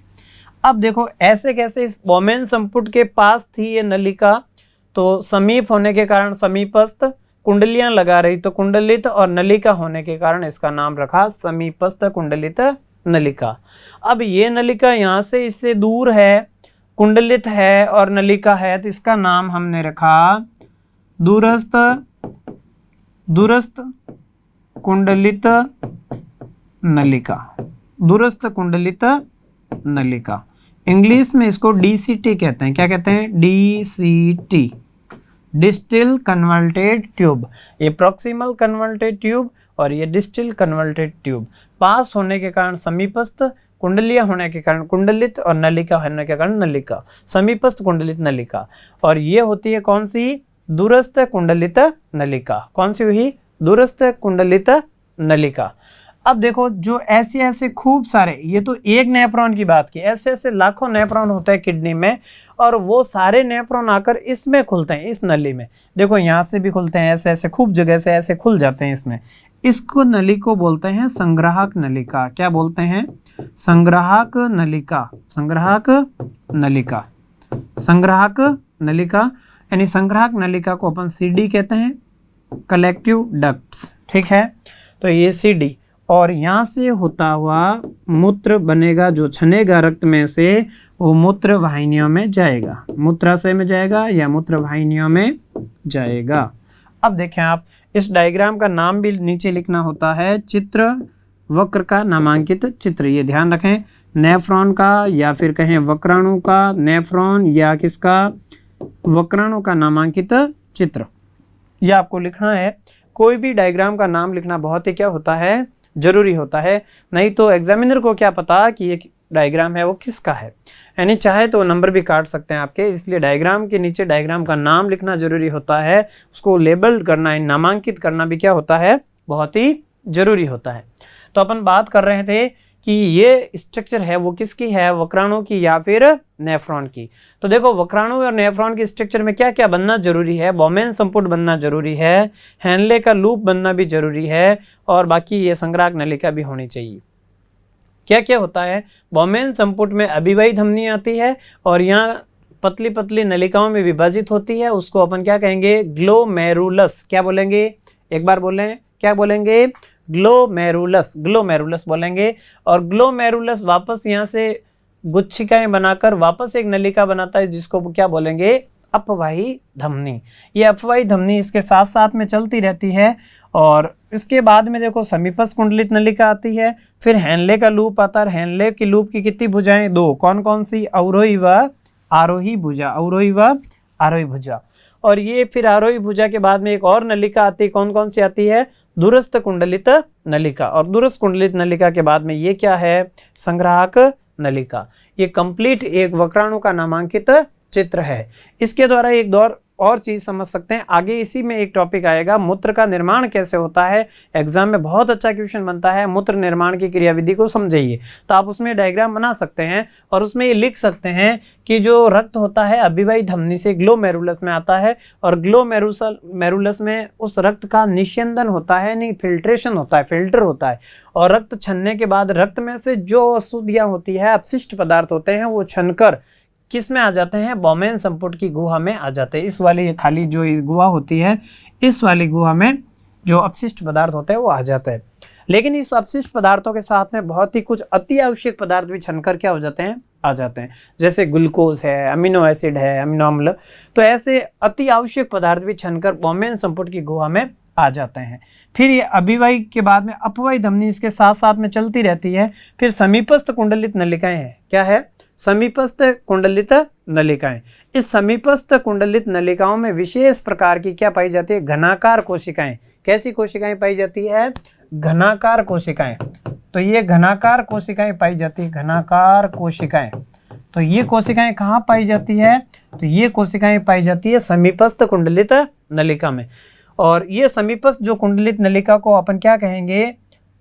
S1: अब देखो ऐसे कैसे इस बोमेन संपुट के पास थी ये नलिका, तो समीप होने के कारण समीपस्थ, कुंडलियां लगा रही तो कुंडलित, और नलिका होने के कारण इसका नाम रखा समीपस्थ कुंडलित नलिका। अब ये नलिका यहाँ से इससे दूर है, कुंडलित है और नलिका है, तो इसका नाम हमने रखा दूरस्थ, दूरस्थ कुंडलित नलिका, दूरस्थ कुंडलित नलिका। इंग्लिश में इसको DCT कहते हैं। क्या कहते हैं? DCT, distil converted tube. ये प्रॉक्सिमल कन्वर्टेड ट्यूब और ये डिस्टिल कन्वर्टेड ट्यूब। पास होने के कारण समीपस्थ, कुंडलियां होने के कारण कुंडलित, और नलिका होने के कारण नलिका, समीपस्थ कुंडलित नलिका। और ये होती है कौन सी? दूरस्थ कुंडलित नलिका। कौन सी हुई? दूरस्थ कुंडलित नलिका। अब देखो जो ऐसे ऐसे खूब सारे, ये तो एक नेफ्रॉन की बात की, ऐसे ऐसे लाखों नेफ्रॉन होते हैं किडनी में, और वो सारे नेफ्रॉन आकर इसमें खुलते हैं, इस नली में। देखो यहाँ से भी खुलते हैं, ऐसे ऐसे खूब जगह से ऐसे खुल जाते हैं इसमें। इसको नली को बोलते हैं संग्राहक नलिका। क्या बोलते हैं? संग्राहक नलिका, संग्राहक नलिका, संग्राहक नलिका। यानी संग्राहक नलिका को अपन CD कहते हैं, कलेक्टिव डक्ट्स। ठीक है, तो ये CD, और यहाँ से होता हुआ मूत्र बनेगा, जो छनेगा रक्त में से वो मूत्र वाहिनियों में जाएगा, मूत्राशय में जाएगा या मूत्र वाहिनियों में जाएगा। अब देखें आप, इस डायग्राम का नाम भी नीचे लिखना होता है, चित्र वक्र का नामांकित चित्र। ये ध्यान रखें, नेफ्रॉन का या फिर कहें वक्राणु का, नेफ्रॉन या किसका, वक्राणु का नामांकित चित्र, यह आपको लिखना है। कोई भी डायग्राम का नाम लिखना बहुत ही क्या होता है, जरूरी होता है, नहीं तो एग्जामिनर को क्या पता कि ये डायग्राम है वो किसका है, यानी चाहे तो नंबर भी काट सकते हैं आपके। इसलिए डायग्राम के नीचे डायग्राम का नाम लिखना जरूरी होता है, उसको लेबल करना, नामांकित करना भी क्या होता है, बहुत ही जरूरी होता है। तो अपन बात कर रहे थे कि ये स्ट्रक्चर है वो किसकी है, वक्राणु की या फिर नेफ्रॉन की। तो देखो, वक्राणु और नेफ्रॉन की स्ट्रक्चर में क्या क्या बनना जरूरी है, बोमेन संपुट बनना जरूरी है, हेनले का लूप बनना भी जरूरी है, और बाकी ये संग्राहक नलिका भी होनी चाहिए। क्या क्या होता है, बोमेन संपुट में अभिवाही धमनी आती है और यहाँ पतली पतली नलिकाओं में विभाजित होती है, उसको अपन क्या कहेंगे, ग्लोमेरुलस। क्या बोलेंगे, एक बार बोलें, क्या बोलेंगे, ग्लोमेरुलस, ग्लोमेरुलस बोलेंगे। और ग्लोमेरुलस वापस यहाँ से गुच्छिकाएं बनाकर वापस एक नलिका बनाता है, जिसको क्या बोलेंगे, अपवाही धमनी। ये अपवाही धमनी इसके साथ साथ में चलती रहती है। और इसके बाद में देखो समीपस्थ कुंडलित नलिका आती है, फिर हेनले का लूप आता है। हेनले की लूप की कितनी भुजाएं, दो, कौन कौन सी, अवरोही व आरोही भुजा, अवरोही व आरोही भुजा। और ये फिर आरोही भुजा के बाद में एक और नलिका आती है, कौन कौन सी आती है, दूरस्थ कुंडलित नलिका। और दूरस्थ कुंडलित नलिका के बाद में ये क्या है, संग्राहक नलिका। ये कंप्लीट एक वक्राणु का नामांकित चित्र है। इसके द्वारा एक और चीज समझ सकते हैं, आगे इसी में एक टॉपिक आएगा, मूत्र का निर्माण कैसे होता है। एग्जाम में बहुत अच्छा क्वेश्चन बनता है, मूत्र निर्माण की क्रियाविधि को समझिए। तो आप उसमें डायग्राम बना सकते हैं और उसमें ये लिख सकते हैं कि जो रक्त होता है अभिवाही धमनी से ग्लोमेरुलस में आता है, और ग्लोमेरुलस में उस रक्त का निस्यंदन होता है, नहीं फिल्ट्रेशन होता है, फिल्टर होता है। और रक्त छनने के बाद रक्त में से जो अशुद्धियां होती है, अपशिष्ट पदार्थ होते हैं, वो छनकर किस में आ जाते हैं, बोमेन संपुट की गुहा में आ जाते हैं। इस वाली खाली जो गुहा होती है, इस वाली गुहा में जो अपशिष्ट पदार्थ होते हैं वो आ जाते हैं। लेकिन इस अपशिष्ट पदार्थों के साथ में बहुत ही कुछ अति आवश्यक पदार्थ भी छनकर क्या हो जाते हैं, आ जाते हैं। जैसे ग्लूकोज है, अमीनो एसिड है, अमीनो अम्ल, तो ऐसे अति आवश्यक पदार्थ भी छनकर बोमेन संपुट की गुहा में आ जाते हैं। फिर ये अभिवाही के बाद में अपवाही धमनी इसके साथ साथ में चलती रहती है। फिर समीपस्थ कुंडलित नलिकाएं हैं, क्या है, समीपस्थ कुंडलित नलिकाएं। इस समीपस्थ कुंडलित नलिकाओं में विशेष प्रकार की क्या पाई जाती है, घनाकार कोशिकाएं। कैसी कोशिकाएं पाई जाती है, घनाकार कोशिकाएं। तो ये घनाकार कोशिकाएं पाई जाती है, घनाकार कोशिकाएं। तो ये कोशिकाएं कहाँ पाई जाती है, तो ये कोशिकाएं पाई जाती है समीपस्थ कुंडलित नलिका में। और ये समीपस्थ जो कुंडलित नलिका को अपन क्या कहेंगे,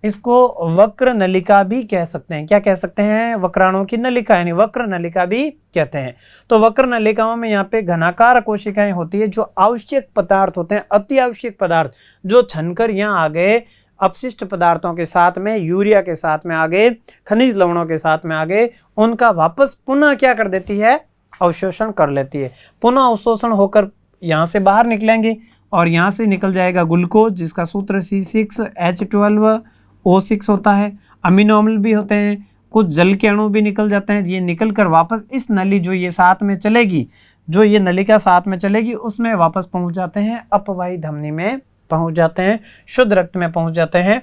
S1: इसको वक्र नलिका भी कह सकते हैं। क्या कह सकते हैं, वक्राणु की नलिका, यानी वक्र नलिका भी कहते हैं। तो वक्र नलिकाओं में यहाँ पे घनाकार कोशिकाएं होती है, जो आवश्यक पदार्थ होते हैं, अति आवश्यक पदार्थ जो छनकर यहाँ आ गए, अपशिष्ट पदार्थों के साथ में, यूरिया के साथ में आ गए, खनिज लवणों के साथ में आ गए, उनका वापस पुनः क्या कर देती है, अवशोषण कर लेती है। पुनः अवशोषण होकर यहाँ से बाहर निकलेंगे और यहाँ से निकल जाएगा ग्लूकोज, जिसका सूत्र C6H12O6 होता है। अमीनो अम्ल भी होते हैं, कुछ जल के अणु भी निकल जाते हैं। ये निकल कर वापस इस नली जो ये साथ में चलेगी, जो ये नलिका साथ में चलेगी, उसमें वापस पहुंच जाते हैं, अपवाही धमनी में पहुंच जाते हैं, शुद्ध रक्त में पहुंच जाते हैं।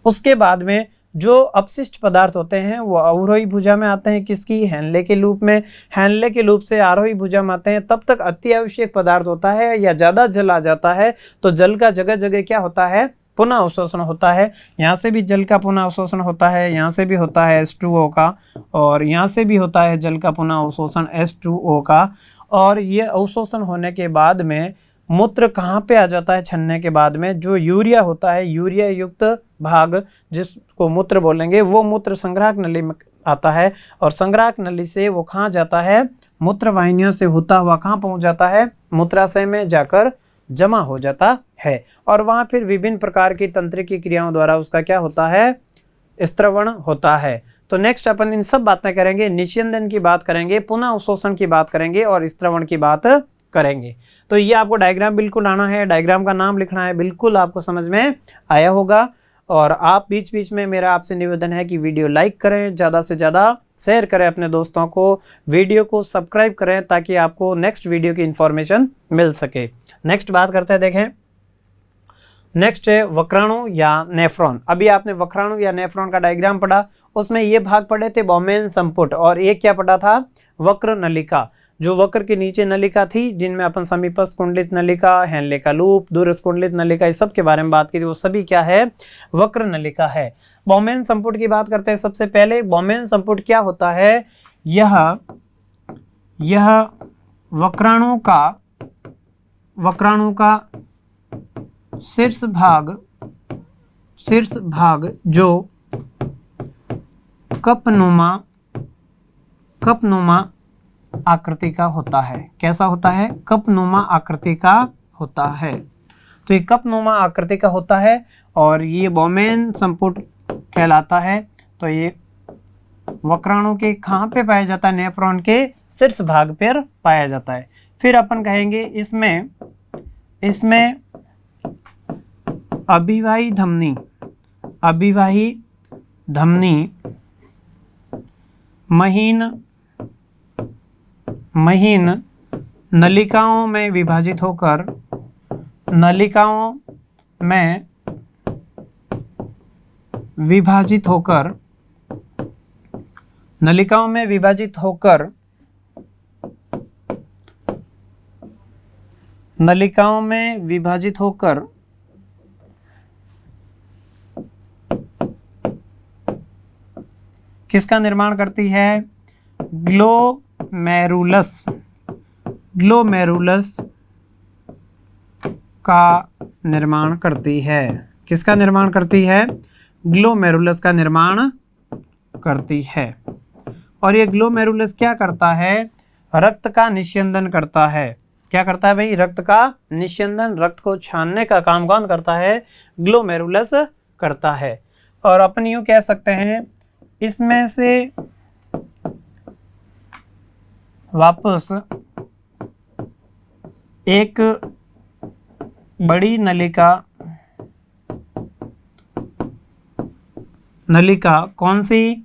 S1: उसके बाद में जो अपशिष्ट पदार्थ होते हैं वो अवरोही भुजा में आते हैं, किसकी, हेनले के लूप में। हेनले के लूप से आरोही भुजा में आते हैं। तब तक अति आवश्यक पदार्थ होता है या ज़्यादा जल आ जाता है, तो जल का जगह जगह क्या होता है, पुनः अवशोषण होता है। यहाँ से भी जल का पुनः अवशोषण होता है, यहाँ से भी होता है H2O का, और यहाँ से भी होता है जल का पुनः अवशोषण H2O का। और ये अवशोषण होने के बाद में मूत्र कहाँ पे आ जाता है, छनने के बाद में जो यूरिया होता है, यूरिया युक्त भाग जिसको मूत्र बोलेंगे, वो मूत्र संग्राहक नली में आता है। और संग्राहक नली से वो कहाँ जाता है, मूत्र वाहिनियों से होता हुआ कहाँ पहुँच जाता है, मूत्राशय में जाकर जमा हो जाता है। और वहाँ फिर विभिन्न प्रकार की तंत्रिकी क्रियाओं द्वारा उसका क्या होता है, स्त्रवण होता है। तो नेक्स्ट अपन इन सब बातें करेंगे, निस्यंदन की बात करेंगे, पुनः अवशोषण की बात करेंगे और स्त्रवण की बात करेंगे। तो ये आपको डायग्राम बिल्कुल आना है, डायग्राम का नाम लिखना है, बिल्कुल आपको समझ में आया होगा। और आप बीच बीच में, मेरा आपसे निवेदन है कि वीडियो लाइक करें, ज़्यादा से ज़्यादा शेयर करें अपने दोस्तों को, वीडियो को सब्सक्राइब करें ताकि आपको नेक्स्ट वीडियो की इन्फॉर्मेशन मिल सके। नेक्स्ट बात करते हैं, देखें नेक्स्ट है वक्राणु या नेफ्रॉन। अभी आपने वक्राणु या नेफ्रॉन का डायग्राम पढ़ा, उसमें ये भाग पढ़े थे बोमेन संपुट, और एक क्या पढ़ा था, वक्र नलिका। जो वक्र के नीचे नलिका थी, जिनमें अपन समीपस्थ कुंडलित नलिका, हेनले का लूप, दूरस्थ कुंडलित नलिका, इस सब के बारे में बात की थी, वो सभी क्या है, वक्र नलिका है। बोमेन संपुट की बात करते हैं। सबसे पहले बोमेन संपुट क्या होता है, यह वक्राणु का शीर्ष भाग जो कपनुमा आकृति का होता है। कैसा होता है, कपनुमा आकृति का होता है। तो ये कपनुमा आकृति का होता है और ये बोमेन संपुट कहलाता है। तो ये वक्राणु के कहाँ पे पाया जाता है, नेफ्रॉन के शीर्ष भाग पर पाया जाता है। फिर अपन कहेंगे इसमें अभिवाही धमनी महीन नलिकाओं में विभाजित होकर किसका निर्माण करती है, ग्लोमेरुलस का निर्माण करती है। किसका निर्माण करती है, ग्लोमेरुलस का निर्माण करती है। और ये ग्लोमेरुलस क्या करता है, रक्त का निस्यंदन करता है। क्या करता है भाई, रक्त का निस्यंदन, रक्त को छानने का काम कौन करता है, ग्लोमेरुलस करता है। और अपन यूं कह सकते हैं, इसमें से वापस एक बड़ी नलिका कौन सी,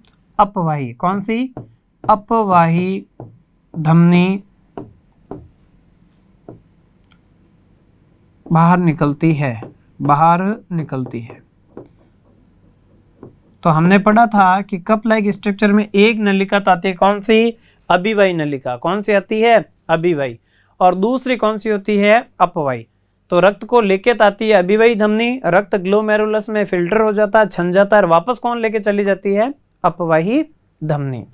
S1: अपवाही धमनी बाहर निकलती है। तो हमने पढ़ा था कि कप लाइक स्ट्रक्चर में एक नलिका तो आती है, कौन सी, अभिवाही नलिका। कौन सी आती है, अभिवाही। और दूसरी कौन सी होती है, अपवाही। तो रक्त को लेके आती है अभिवाही धमनी, रक्त ग्लोमेरुलस में फिल्टर हो जाता है, छन जाता है, और वापस कौन लेके चली जाती है, अपवाही धमनी।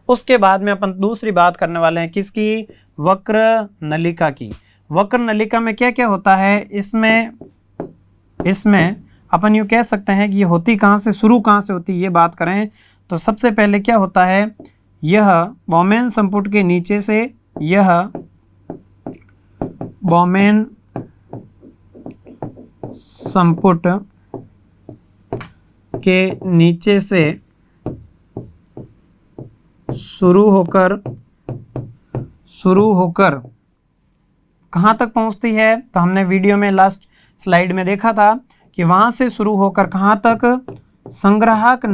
S1: उसके बाद में अपन दूसरी बात करने वाले हैं, किसकी, वक्र नलिका की। वक्र नलिका में क्या क्या होता है, इसमें अपन यूँ कह सकते हैं कि ये होती कहाँ से, शुरू कहाँ से होती है, ये बात करें तो सबसे पहले क्या होता है, यह बोमेन संपुट के नीचे से, यह बोमेन संपुट के नीचे से शुरू होकर कहाँ तक पहुँचती है, तो हमने वीडियो में लास्ट स्लाइड में देखा था कि वहाँ से शुरू होकर कहाँ तक, संग्राहक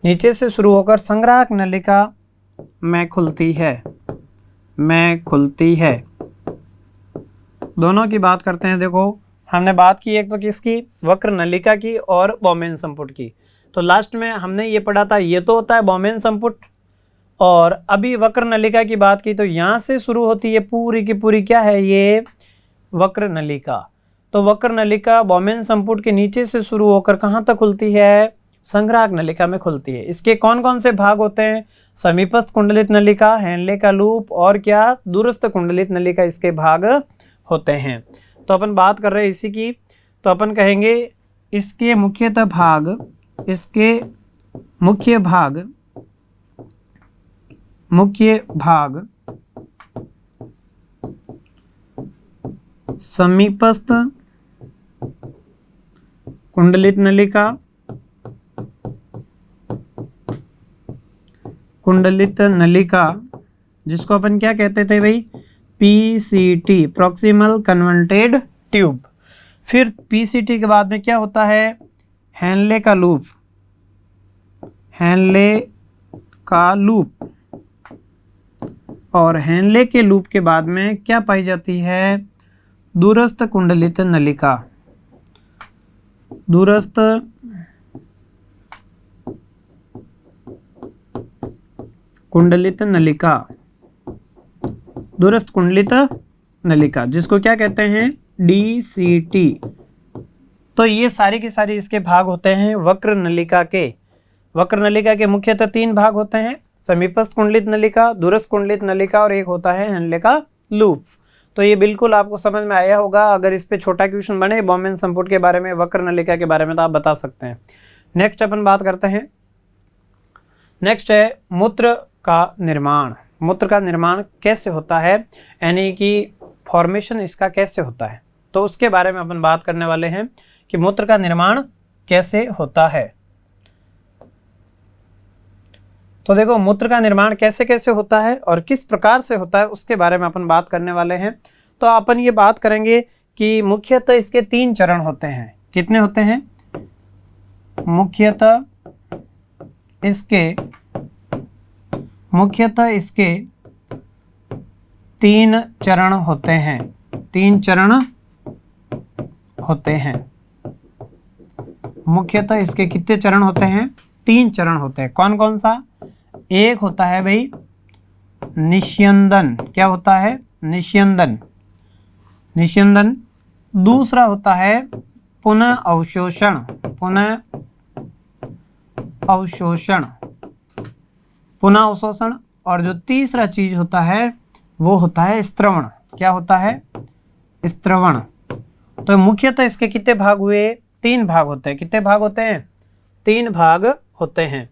S1: नीचे से शुरू होकर संग्राहक नलिका में खुलती है। दोनों की बात करते हैं। देखो हमने बात की एक तो किसकी, वक्र नलिका की और बोमेन संपुट की। तो लास्ट में हमने ये पढ़ा था, ये तो होता है बोमेन संपुट, और अभी वक्र नलिका की बात की तो यहाँ से शुरू होती है पूरी की पूरी, क्या है ये, वक्र नलिका। तो वक्र नलिका बोमेन संपुट के नीचे से शुरू होकर कहाँ तक खुलती है, संग्राहक नलिका में खुलती है। इसके कौन कौन से भाग होते हैं, समीपस्थ कुंडलित नलिका, हेनले का लूप, और क्या, दूरस्थ कुंडलित नलिका, इसके भाग होते हैं। तो अपन बात कर रहे हैं इसी की। तो अपन कहेंगे इसके मुख्य भाग समीपस्थ कुंडलित नलिका, जिसको अपन क्या कहते थे भाई, PCT प्रॉक्सिमल कन्वर्टेड ट्यूब। फिर PCT के बाद में क्या होता है, हेनले का लूप, हेनले का लूप। और हेनले के लूप के बाद में क्या पाई जाती है, दूरस्थ कुंडलित नलिका, दूरस्थ कुंडलित नलिका, दूरस्थ कुंडलित नलिका, जिसको क्या कहते हैं, DCT। तो ये सारी की सारी इसके भाग होते हैं वक्र नलिका के। वक्र नलिका के मुख्यतः 3 भाग होते हैं, समीपस्थ कुंडलित नलिका, दूरस्थ कुंडलित नलिका और एक होता है हेनले का लूप। तो ये बिल्कुल आपको समझ में आया होगा। अगर इस पे छोटा क्वेश्चन बने बोमेन संपुट के बारे में, वक्र नलिका के बारे में, तो आप बता सकते हैं। नेक्स्ट अपन बात करते हैं, नेक्स्ट है मूत्र का निर्माण। मूत्र का निर्माण कैसे होता है, यानी कि फॉर्मेशन इसका कैसे होता है, तो उसके बारे में अपन बात करने वाले हैं कि मूत्र का निर्माण कैसे होता है। तो देखो मूत्र का निर्माण कैसे कैसे होता है और किस प्रकार से होता है, उसके बारे में अपन बात करने वाले हैं। तो अपन ये बात करेंगे कि मुख्यतः इसके 3 चरण होते हैं। कितने होते हैं, मुख्यतः इसके 3 चरण होते हैं। 3 चरण होते हैं। मुख्यतः इसके कितने चरण होते हैं, 3 चरण होते हैं। कौन कौन सा, एक होता है भाई निस्यंदन। क्या होता है, निस्यंदन, निस्यंदन। दूसरा होता है पुनः अवशोषण, पुनः अवशोषण, पुनः अवशोषण। और जो तीसरा चीज होता है वो होता है स्त्रवण। क्या होता है, स्त्रवण। तो मुख्यतः इसके कितने भाग हुए, 3 भाग होते हैं। कितने भाग होते हैं, 3 भाग होते हैं।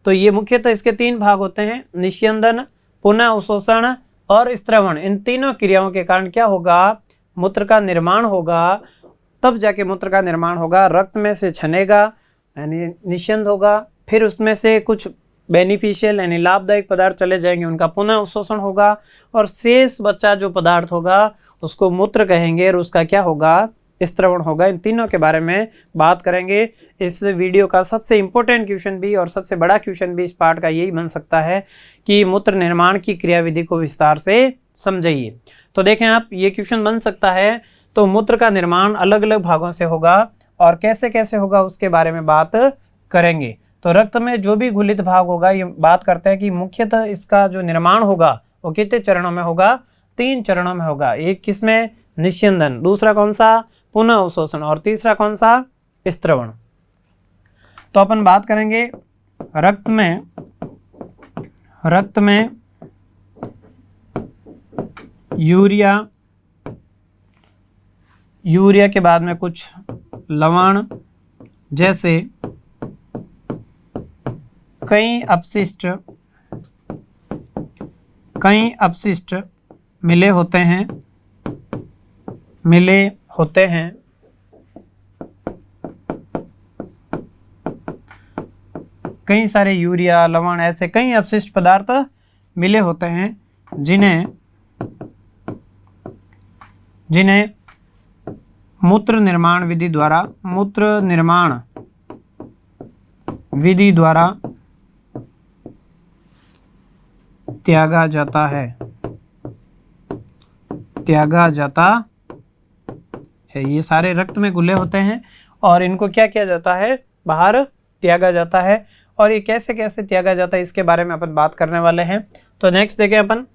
S1: तो ये मुख्यतः इसके 3 भाग होते हैं, निस्यंदन, पुनः अवशोषण और स्त्रवण। इन तीनों क्रियाओं के कारण क्या होगा, मूत्र का निर्माण होगा। तब जाके मूत्र का निर्माण होगा, रक्त में से छनेगा यानी निस्यंद होगा, फिर उसमें से कुछ बेनिफिशियल यानी लाभदायक पदार्थ चले जाएंगे, उनका पुनः अवशोषण होगा, और शेष बचा जो पदार्थ होगा उसको मूत्र कहेंगे और उसका क्या होगा, स्त्रवण होगा। इन तीनों के बारे में बात करेंगे। इस वीडियो का सबसे इम्पोर्टेंट क्वेश्चन भी और सबसे बड़ा क्वेश्चन भी इस पार्ट का यही बन सकता है कि मूत्र निर्माण की क्रियाविधि को विस्तार से समझिए। तो देखें आप, ये क्वेश्चन बन सकता है। तो मूत्र का निर्माण अलग अलग भागों से होगा और कैसे कैसे होगा उसके बारे में बात करेंगे। तो रक्त में जो भी घुलित भाग होगा, ये बात करते हैं कि मुख्यतः इसका जो निर्माण होगा वो कितने चरणों में होगा, 3 चरणों में होगा। एक किसमें, निस्यंदन, दूसरा कौन सा, पुनः अवशोषण, और तीसरा कौन सा, स्त्रवण। तो अपन बात करेंगे रक्त में यूरिया के बाद में कुछ लवण जैसे कई अपशिष्ट मिले होते हैं कई सारे यूरिया, लवण, ऐसे कई अपशिष्ट पदार्थ मिले होते हैं जिन्हें मूत्र निर्माण विधि द्वारा त्यागा जाता है। ये सारे रक्त में घुले होते हैं और इनको क्या किया जाता है, बाहर त्यागा जाता है। और ये कैसे कैसे त्यागा जाता है इसके बारे में अपन बात करने वाले हैं। तो नेक्स्ट देखें अपन,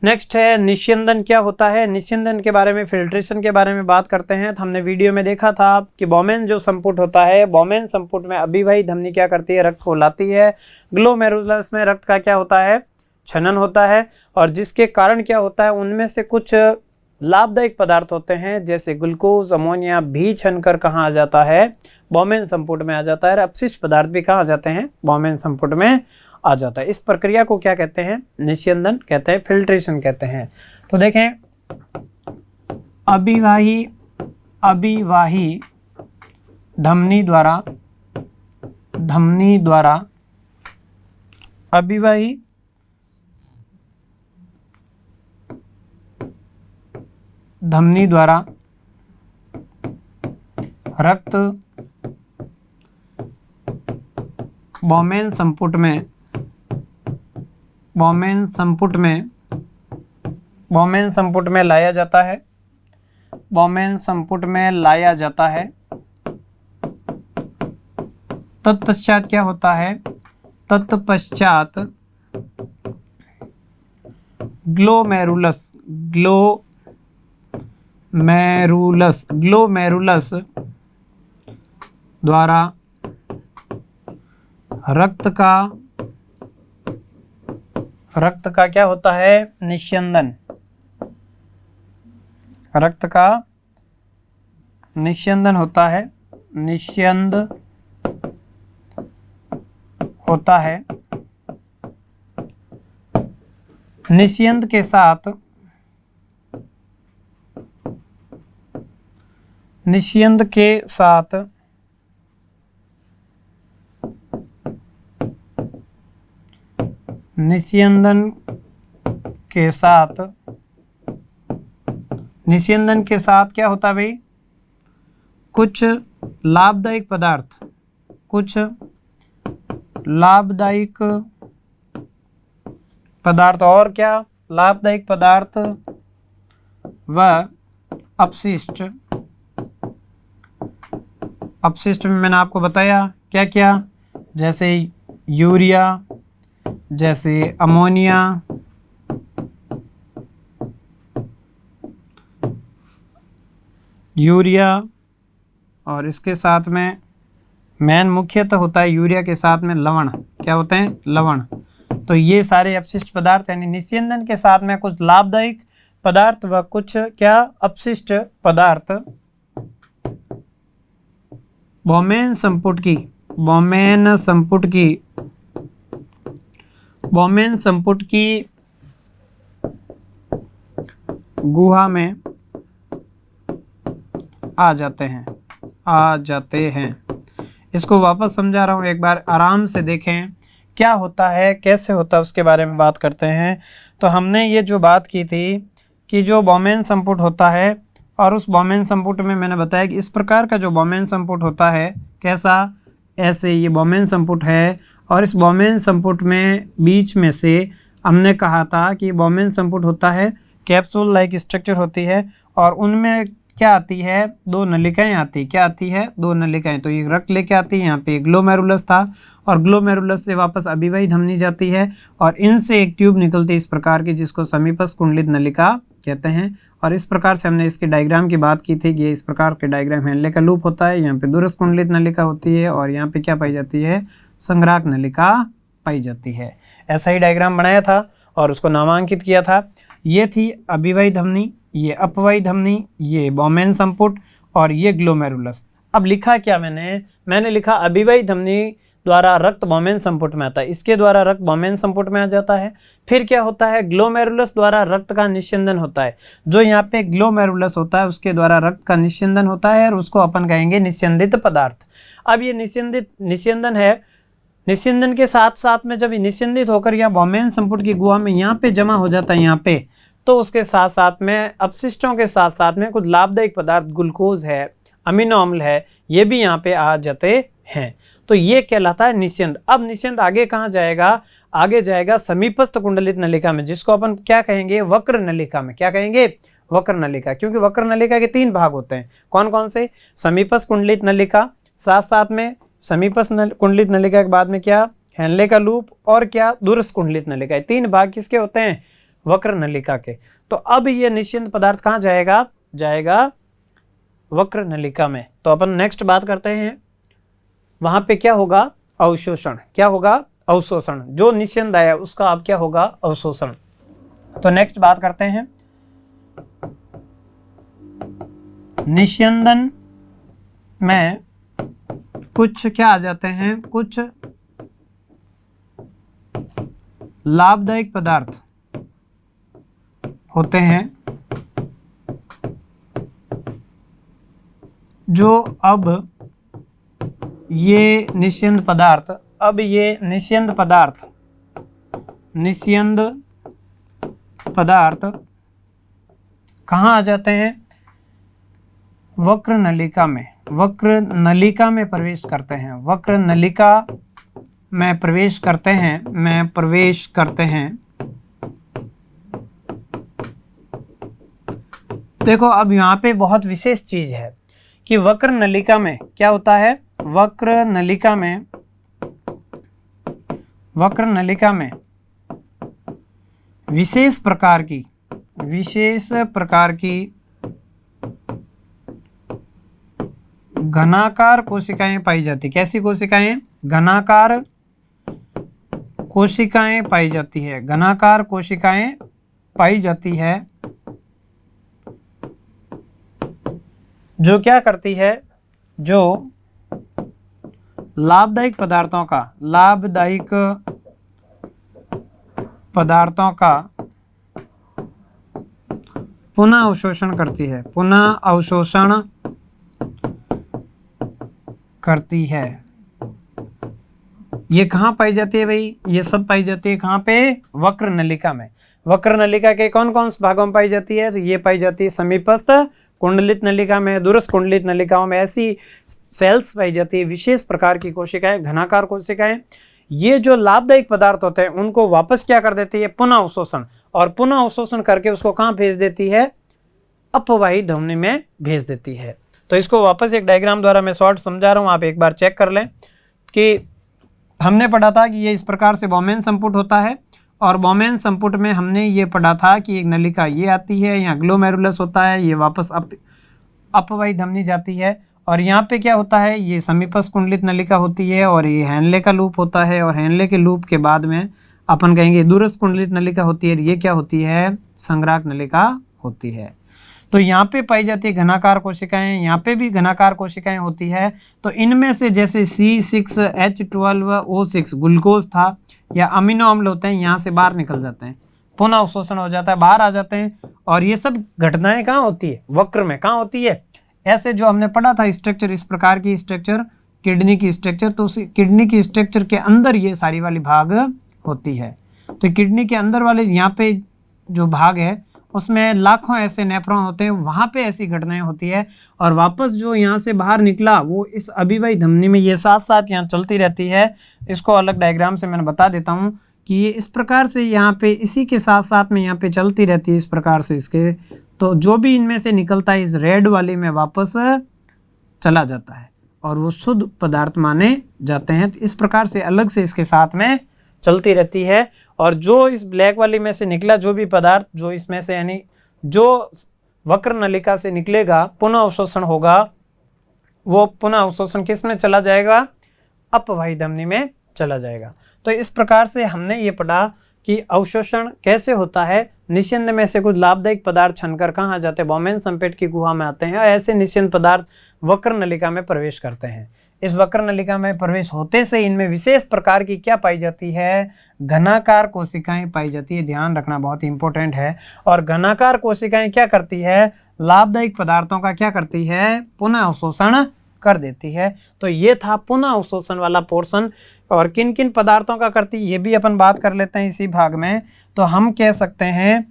S1: नेक्स्ट है निस्यंदन। क्या होता है, निस्यंदन के बारे में, फिल्ट्रेशन के बारे में बात करते हैं। तो हमने वीडियो में देखा था कि बोमेन जो संपुट होता है, बोमेन संपुट में अभिवाही धमनी क्या करती है, रक्त को लाती है। ग्लोमेरुलस में रक्त का क्या होता है, छनन होता है, और जिसके कारण क्या होता है, उनमें से कुछ लाभदायक पदार्थ होते हैं जैसे ग्लूकोज, अमोनिया भी छनकर कहाँ आ जाता है, बोमेन संपुट में आ जाता है। अपशिष्ट पदार्थ भी कहाँ आ जाते हैं, बोमेन संपुट में आ जाता है। इस प्रक्रिया को क्या कहते हैं, निस्यंदन कहते हैं, फिल्ट्रेशन कहते हैं। तो देखें, अभिवाही धमनी द्वारा अभिवाही धमनी द्वारा रक्त बौमेन संपुट में लाया जाता है। बौमेन संपुट में लाया जाता है। तत्पश्चात क्या होता है? तत्पश्चात ग्लोमेरुलस द्वारा रक्त का क्या होता है? निस्यंदन। रक्त का निस्यंदन होता है। निस्यंद होता है। निस्यंद के साथ निस्यंदन के साथ क्या होता है भाई? कुछ लाभदायक पदार्थ और क्या? लाभदायक पदार्थ व अपशिष्ट में मैंने आपको बताया क्या क्या, जैसे यूरिया, जैसे अमोनिया, और इसके साथ में मेन मुख्यतः होता है यूरिया के साथ में लवण। क्या होते हैं? लवण। तो ये सारे अपशिष्ट पदार्थ यानी निस्यंदन के साथ में कुछ लाभदायक पदार्थ व कुछ क्या? अपशिष्ट पदार्थ बौमेन संपुट की गुहा में आ जाते हैं। इसको वापस समझा रहा हूँ, एक बार आराम से देखें क्या होता है, कैसे होता है, उसके बारे में बात करते हैं। तो हमने ये जो बात की थी कि जो बौमेन संपुट होता है, और उस बौमेन संपुट में मैंने बताया कि इस प्रकार का जो बौमेन संपुट होता है, कैसा? ऐसे ये बौमेन संपुट है, और इस बौमेन संपुट में बीच में से हमने कहा था कि बौमेन संपुट होता है कैप्सूल लाइक स्ट्रक्चर होती है, और उनमें क्या आती है? दो नलिकाएं आती। क्या आती है? दो नलिकाएं। तो ये रक्त लेके आती है, यहाँ पे ग्लोमेरुलस था, और ग्लोमेरुलस से वापस अभिवाही धमनी जाती है, और इनसे एक ट्यूब निकलती है इस प्रकार की, जिसको समीपस्थ कुंडलित नलिका कहते हैं। और इस प्रकार से हमने इसके डायग्राम की बात की थी कि ये इस प्रकार के डायग्राम हेनले का लूप होता है। यहाँ पे दूरस्थ कुंडलित नलिका होती है, और यहाँ पे क्या पाई जाती है? संग्राहक नलिका पाई जाती है। ऐसा ही डायग्राम बनाया था और उसको नामांकित किया था। ये थी अभिवाही धमनी, ये अपवाही धमनी, ये बौमेन संपुट, और ये ग्लोमेरुलस। अब लिखा क्या मैंने लिखा अभिवाही धमनी द्वारा रक्त बौमेन संपुट में आता है, इसके द्वारा रक्त बौमेन संपुट में आ जाता है। फिर क्या होता है? ग्लोमेरुलस द्वारा रक्त का निस्यंदन होता है। जो यहाँ पे ग्लोमेरुलस होता है उसके द्वारा रक्त का निस्यंदन होता है, और उसको अपन कहेंगे निस्यंदित पदार्थ। अब ये निस्यंदन है, निस्यंदन के साथ साथ में जब निस्यंदित होकर यह बौमेन संपुट की गुहा में यहाँ पे जमा हो जाता है यहाँ पे, तो उसके साथ साथ में अपशिष्टों के साथ साथ में कुछ लाभदायक पदार्थ, ग्लूकोज है, अमीनो अम्ल है, ये भी यहाँ पे आ जाते हैं। तो ये कहलाता है निस्यंद। अब निस्यंद आगे कहाँ जाएगा? आगे जाएगा समीपस्थ कुंडलित नलिका में, जिसको अपन क्या कहेंगे? वक्र नलिका में। क्या कहेंगे? वक्र नलिका। क्योंकि वक्र नलिका के 3 भाग होते हैं। कौन कौन से? समीपस्थ कुंडलित नलिका, साथ साथ में समीपस्थ कुंडलित नलिका के बाद में क्या? हेनले का लूप, और क्या? दूरस्थ कुंडलित नलिका। 3 भाग किसके होते हैं? वक्र नलिका के। तो अब ये निस्यंद पदार्थ कहाँ जाएगा? जाएगा वक्र नलिका में। तो अपन नेक्स्ट बात करते हैं, वहां पे क्या होगा? अवशोषण। क्या होगा? अवशोषण। जो निस्यंद आया उसका अब क्या होगा? अवशोषण। तो नेक्स्ट बात करते हैं, निस्यंदन में कुछ क्या आ जाते हैं? कुछ लाभदायक पदार्थ होते हैं, जो अब ये निस्यंद पदार्थ कहाँ आ जाते हैं? वक्र नलिका में, वक्र नलिका में प्रवेश करते हैं, वक्र नलिका में प्रवेश करते हैं, में प्रवेश करते हैं। देखो अब यहाँ पे बहुत विशेष चीज है कि वक्र नलिका में क्या होता है? वक्र नलिका में, वक्र नलिका में विशेष प्रकार की घनाकार कोशिकाएं पाई जाती। कैसी कोशिकाएं? घनाकार कोशिकाएं पाई जाती है, घनाकार कोशिकाएं पाई जाती है, जो क्या करती है? जो लाभदायक पदार्थों का, लाभदायक पदार्थों का पुनः अवशोषण करती है, पुनः अवशोषण करती है। ये कहाँ पाई जाती है भाई? ये सब पाई जाती है कहाँ पे? वक्र नलिका में। वक्र नलिका के कौन कौन से भागों में पाई जाती है? ये पाई जाती है समीपस्थ कुंडलित नलिका में, दूरस्थ कुंडलित नलिकाओं में ऐसी सेल्स पाई जाती है, विशेष प्रकार की कोशिकाएं, घनाकार कोशिकाएं। ये जो लाभदायक पदार्थ होते हैं उनको वापस क्या कर देती है? पुनः अवशोषण, और पुनः अवशोषण करके उसको कहाँ भेज देती है? अपवाही धमनी में भेज देती है। तो इसको वापस एक डायग्राम द्वारा मैं शॉर्ट समझा रहा हूँ, आप एक बार चेक कर लें कि हमने पढ़ा था कि ये इस प्रकार से बॉमेन संपुट होता है, और बॉमेन संपुट में हमने ये पढ़ा था कि एक नलिका ये आती है, यहाँ ग्लोमेरुलस होता है, ये वापस अपवाही धमनी जाती है, और यहाँ पे क्या होता है? ये समीपस्थ कुंडलित नलिका होती है, और ये हेनले का लूप होता है, और हेनले के लूप के बाद में अपन कहेंगे दूरस्थ कुंडलित नलिका होती है, ये क्या होती है? संग्राहक नलिका होती है। तो यहाँ पे पाई जाती है घनाकार कोशिकाएं, यहाँ पे भी घनाकार कोशिकाएं होती है। तो इनमें से जैसे C6H12O6 ग्लूकोज था या अमीनो अम्ल होते हैं, यहाँ से बाहर निकल जाते हैं, पुनः अवशोषण हो जाता है, बाहर आ जाते हैं। और ये सब घटनाएं कहाँ होती है? वक्र में। कहाँ होती है? ऐसे जो हमने पढ़ा था स्ट्रक्चर, इस प्रकार की स्ट्रक्चर किडनी की स्ट्रक्चर, तो उस किडनी की स्ट्रक्चर के अंदर ये सारी वाली भाग होती है। तो किडनी के अंदर वाले यहाँ पे जो भाग है उसमें लाखों ऐसे नेफ्रॉन होते हैं, वहाँ पे ऐसी घटनाएं होती है, और वापस जो यहाँ से बाहर निकला वो इस अभिवाही धमनी में ये साथ साथ यहाँ चलती रहती है। इसको अलग डायग्राम से मैंने बता देता हूँ कि ये इस प्रकार से यहाँ पे इसी के साथ साथ में यहाँ पे चलती रहती है इस प्रकार से इसके। तो जो भी इनमें से निकलता है इस रेड वाले में वापस चला जाता है, और वो शुद्ध पदार्थ माने जाते हैं। तो इस प्रकार से अलग से इसके साथ में चलती रहती है। और जो इस ब्लैक वाली में से निकला जो भी पदार्थ, जो इसमें से यानी जो वक्र नलिका से निकलेगा, पुनः अवशोषण होगा, वो पुनः अवशोषण किस में चला जाएगा? अपवाही धमनी में चला जाएगा। तो इस प्रकार से हमने ये पढ़ा कि अवशोषण कैसे होता है। निस्यंद में से कुछ लाभदायक पदार्थ छनकर कहाँ आ जाते हैं? बॉमेन संपेट की गुहा में आते हैं, और ऐसे निस्यंद पदार्थ वक्र नलिका में प्रवेश करते हैं। इस वक्र नलिका में प्रवेश होते से इनमें विशेष प्रकार की क्या पाई जाती है? घनाकार कोशिकाएं पाई जाती है। ध्यान रखना बहुत इंपॉर्टेंट है। और घनाकार कोशिकाएं क्या करती है? लाभदायक पदार्थों का क्या करती है? पुनः अवशोषण कर देती है। तो ये था पुनः अवशोषण वाला पोर्शन। और किन किन पदार्थों का करती है ये भी अपन बात कर लेते हैं इसी भाग में। तो हम कह सकते हैं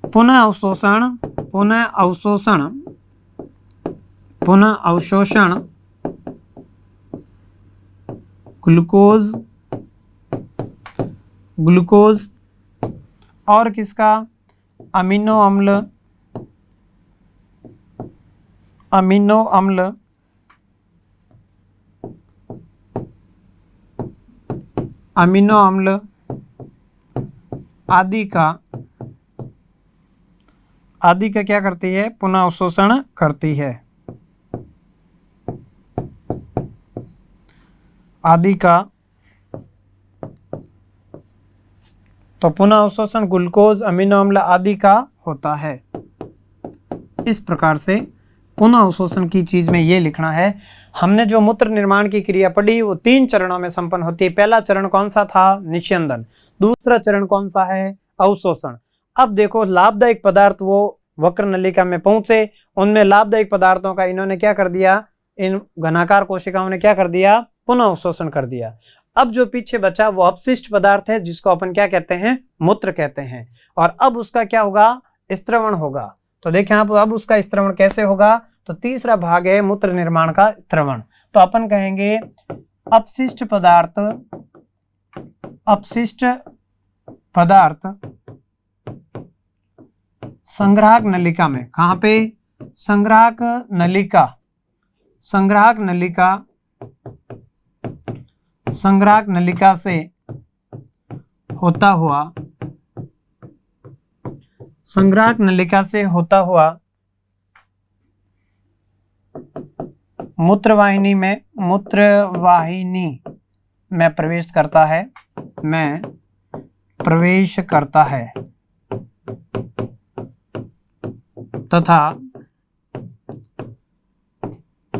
S1: पुनः अवशोषण, पुनः अवशोषण, पुनः अवशोषण ग्लूकोज, ग्लूकोज और किसका? अमीनो अम्ल, अमीनो अम्ल, अमीनो अम्ल आदि का क्या करती है? पुनः अवशोषण करती है। आदि का तो पुनः अवशोषण ग्लूकोज, अमीनो अम्ल आदि का होता है। इस प्रकार से पुनः अवशोषण की चीज में ये लिखना है। हमने जो मूत्र निर्माण की क्रिया पढ़ी वो 3 चरणों में संपन्न होती है। पहला चरण कौन सा था? निस्यंदन। दूसरा चरण कौन सा है? अवशोषण। अब देखो लाभदायक पदार्थ वो वक्र नलिका में पहुंचे, उनमें लाभदायक पदार्थों का इन्होंने क्या कर दिया? इन घनाकार कोशिकाओं ने क्या कर दिया? पुनः अवशोषण कर दिया। अब जो पीछे बचा वो अपशिष्ट पदार्थ है, जिसको अपन क्या कहते हैं? मूत्र कहते हैं। और अब उसका क्या होगा? स्त्रवण होगा। तो देखें आप, अब उसका स्त्रवण कैसे होगा, तो तीसरा भाग है मूत्र निर्माण का स्त्रवण। तो अपन कहेंगे अपशिष्ट पदार्थ संग्राहक नलिका में, कहां पे, संग्राहक नलिका से होता हुआ मूत्रवाहिनी में प्रवेश करता है तथा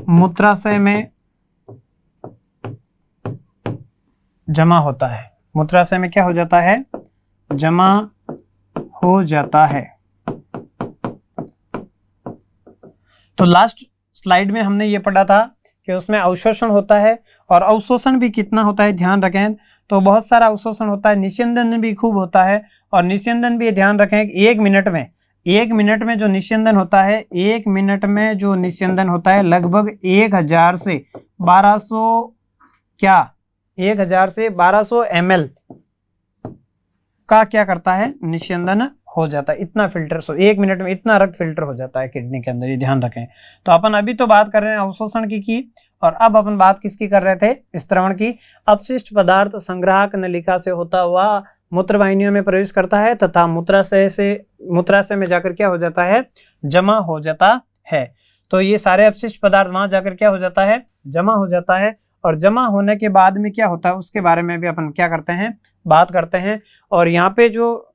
S1: मूत्राशय में जमा होता है। मूत्राशय में क्या हो जाता है, जमा हो जाता है। तो लास्ट स्लाइड में हमने ये पढ़ा था कि उसमें अवशोषण होता है, और अवशोषण भी कितना होता है ध्यान रखें, तो बहुत सारा अवशोषण होता है, निस्यंदन भी खूब होता है। और निस्यंदन भी ध्यान रखें कि एक मिनट में जो निस्यंदन होता है, 1 मिनट में जो निस्यंदन होता है लगभग 1000 से 1200 ml का क्या करता है, निस्यंदन हो जाता है। इतना फिल्टर, 1 मिनट में इतना रक्त फिल्टर हो जाता है किडनी के अंदर, ये ध्यान रखें। तो अपन अभी तो बात कर रहे हैं अवशोषण की, और अब अपन बात किसकी कर रहे थे, स्त्रवण की। अपशिष्ट पदार्थ संग्राहक नलिका से होता हुआ मूत्रवाहिनियों में प्रवेश करता है तथा मूत्राशय में जाकर क्या हो जाता है, जमा हो जाता है। तो ये सारे अपशिष्ट पदार्थ वहां जाकर क्या हो जाता है, जमा हो जाता है। और जमा होने के बाद में क्या होता है उसके बारे में भी अपन क्या करते हैं, बात करते हैं। और यहाँ पे जो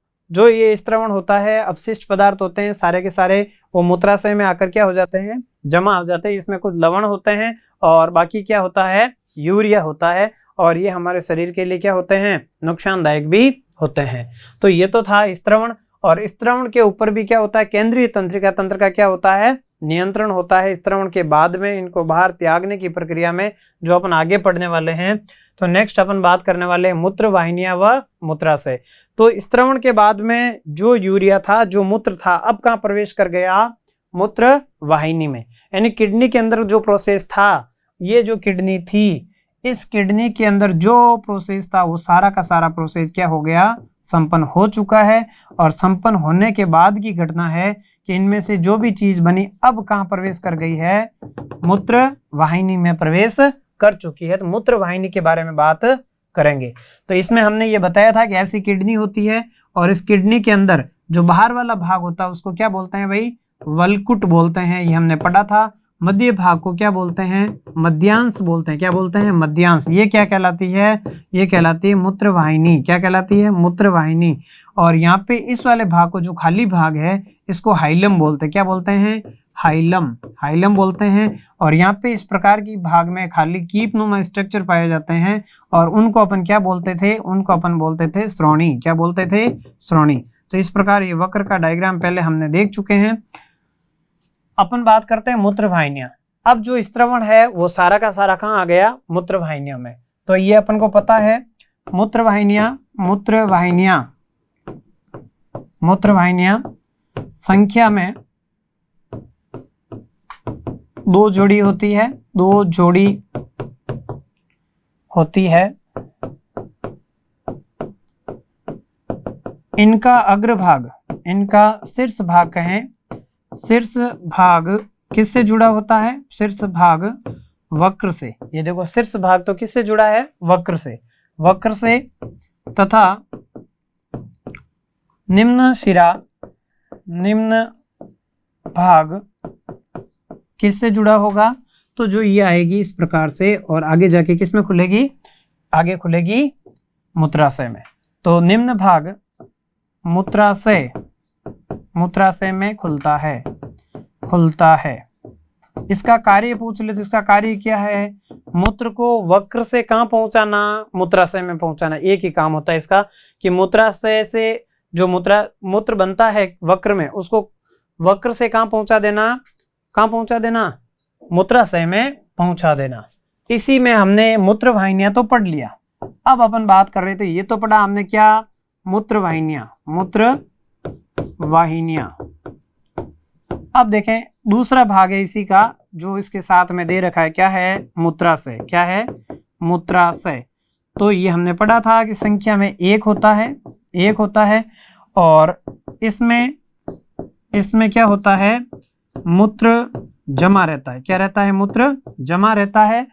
S1: ये स्त्रवण होता है, अपशिष्ट पदार्थ होते हैं सारे के सारे, वो मूत्राशय में आकर क्या हो जाते हैं, जमा हो जाते हैं। इसमें कुछ लवण होते हैं और बाकी क्या होता है, यूरिया होता है, और ये हमारे शरीर के लिए क्या होते हैं, नुकसानदायक भी होते हैं। तो ये तो था स्त्रवण। और स्त्रवण के ऊपर भी क्या होता है, केंद्रीय तंत्रिका तंत्र का क्या होता है, नियंत्रण होता है। स्त्रवण के बाद में इनको बाहर त्यागने की प्रक्रिया में जो अपन आगे पढ़ने वाले हैं। तो नेक्स्ट अपन बात करने वाले हैं मूत्र वाहिनियां व मूत्राशय। तो स्त्रवण के बाद में जो यूरिया था, जो मूत्र था, अब कहाँ प्रवेश कर गया, मूत्र वाहिनी में। यानी किडनी के अंदर जो प्रोसेस था, ये जो किडनी थी, इस किडनी के अंदर जो प्रोसेस था वो सारा का सारा प्रोसेस क्या हो गया, संपन्न हो चुका है। और संपन्न होने के बाद की घटना है कि इनमें से जो भी चीज बनी अब कहाँ प्रवेश कर गई है, मूत्र वाहिनी में प्रवेश कर चुकी है। तो मूत्र वाहिनी के बारे में बात करेंगे। तो इसमें हमने ये बताया था कि ऐसी किडनी होती है, और इस किडनी के अंदर जो बाहर वाला भाग होता है उसको क्या बोलते हैं भाई, वल्कुट बोलते हैं, ये हमने पढ़ा था। मध्य भाग को क्या बोलते हैं, मध्यांश बोलते हैं। क्या बोलते हैं, मध्यांश। ये क्या कहलाती है, ये कहलाती है मूत्र वाहिनी। क्या कहलाती है, मूत्र वाहिनी। और यहाँ पे इस वाले भाग को, जो खाली भाग है, इसको हाइलम बोलते हैं। क्या बोलते हैं, हाइलम बोलते हैं। और यहाँ पे इस प्रकार की भाग में खाली कीपनुमा स्ट्रक्चर पाए जाते हैं, और उनको अपन क्या बोलते थे, उनको अपन बोलते थे श्रोणी। क्या बोलते थे, श्रोणी। तो इस प्रकार ये वक्र का डायग्राम पहले हमने देख चुके हैं। अपन बात करते हैं मूत्र वाहिनियां। अब जो स्त्रवण है वो सारा का सारा कहाँ आ गया, मूत्र वाहिनियों में। तो ये अपन को पता है, मूत्र वाहिनियां संख्या में 2 जोड़ी होती है, 2 जोड़ी होती है। इनका अग्रभाग, इनका शीर्ष भाग कहें, शीर्ष भाग किससे जुड़ा होता है, शीर्ष भाग वक्र से। ये देखो शीर्ष भाग तो किससे जुड़ा है, वक्र से। तथा निम्न भाग किससे जुड़ा होगा, तो जो ये आएगी इस प्रकार से, और आगे जाके किस में खुलेगी, आगे खुलेगी मूत्राशय में। तो निम्न भाग मूत्राशय में खुलता है। इसका कार्य पूछ ले तो इसका कार्य क्या है, मूत्र को वक्र से कहाँ पहुंचाना, मूत्राशय में पहुंचाना। एक ही काम होता है इसका कि मूत्राशय से जो मूत्र बनता है वक्र में, उसको वक्र से कहाँ पहुंचा देना, मूत्राशय में पहुंचा देना। इसी में हमने मूत्र वाहिनियां तो पढ़ लिया। अब अपन बात कर रहे थे, ये तो पढ़ा हमने क्या, मूत्र वाहिनियां। अब देखें दूसरा भाग है इसी का जो इसके साथ में दे रखा है, क्या है? मूत्राशय। क्या है? मूत्राशय। तो ये हमने पढ़ा था कि संख्या में एक होता है और इसमें क्या होता है? मूत्र जमा रहता है। क्या रहता है? मूत्र जमा रहता है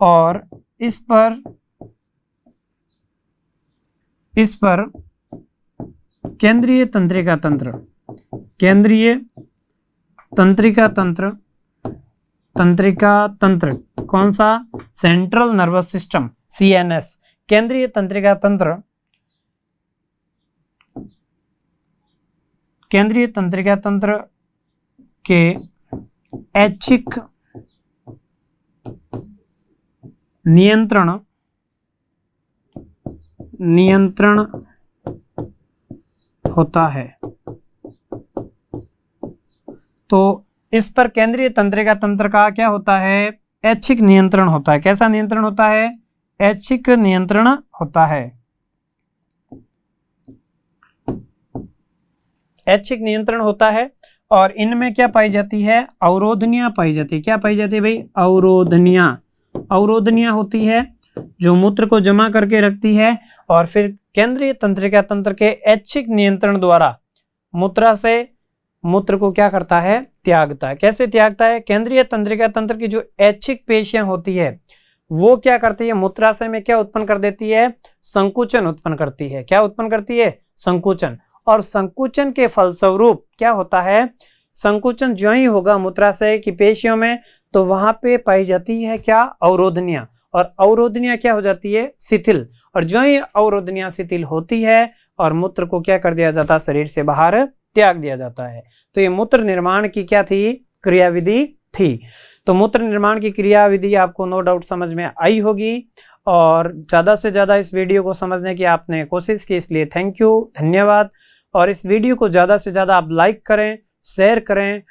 S1: और इस पर केंद्रीय तंत्रिका तंत्र कौन सा? सेंट्रल नर्वस सिस्टम, CNS, केंद्रीय तंत्रिका तंत्र के ऐच्छिक नियंत्रण होता है। तो इस पर केंद्रीय तंत्रिका तंत्र का क्या होता है? ऐच्छिक नियंत्रण होता है। कैसा नियंत्रण होता है? ऐच्छिक नियंत्रण होता है। ऐच्छिक नियंत्रण होता है और इनमें क्या पाई जाती है? अवरोधनियां पाई जाती है। क्या पाई जाती है भाई? अवरोधनियां होती है जो मूत्र को जमा करके रखती है और फिर केंद्रीय तंत्रिका तंत्र के ऐच्छिक नियंत्रण द्वारा मूत्राशय मूत्र को क्या करता है? त्यागता है। कैसे त्यागता है? केंद्रीय तंत्रिका तंत्र की जो ऐच्छिक पेशियां होती है वो क्या करती है? मूत्राशय में क्या उत्पन्न कर देती है? संकुचन उत्पन्न करती है। क्या उत्पन्न करती है? संकुचन। और संकुचन के फलस्वरूप क्या होता है? संकुचन जो ही होगा मूत्राशय की पेशियों में तो वहां पे पाई जाती है क्या? अवरोधनियां। और अवरोधनियां क्या हो जाती है? शिथिल। और जो ही अवरोधनियां शिथिल होती है और मूत्र को क्या कर दिया जाता है? शरीर से बाहर त्याग दिया जाता है। तो ये मूत्र निर्माण की क्या थी? क्रियाविधि थी। तो मूत्र निर्माण की क्रियाविधि आपको नो डाउट समझ में आई होगी और ज़्यादा से ज़्यादा इस वीडियो को समझने की आपने कोशिश की, इसलिए थैंक यू, धन्यवाद। और इस वीडियो को ज़्यादा से ज़्यादा आप लाइक करें, शेयर करें,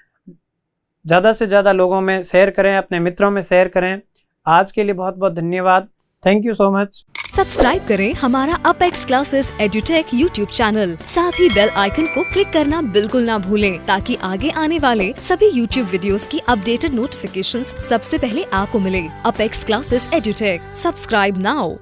S1: ज़्यादा से ज़्यादा लोगों में शेयर करें, अपने मित्रों में शेयर करें। आज के लिए बहुत बहुत धन्यवाद। Thank you so much.
S2: Subscribe करें हमारा apex classes edutech YouTube channel, साथ ही बेल आइकन को क्लिक करना बिल्कुल ना भूलें ताकि आगे आने वाले सभी यूट्यूब वीडियोस की अपडेटेड नोटिफिकेशंस सबसे पहले आपको मिले। Apex classes edutech, subscribe now.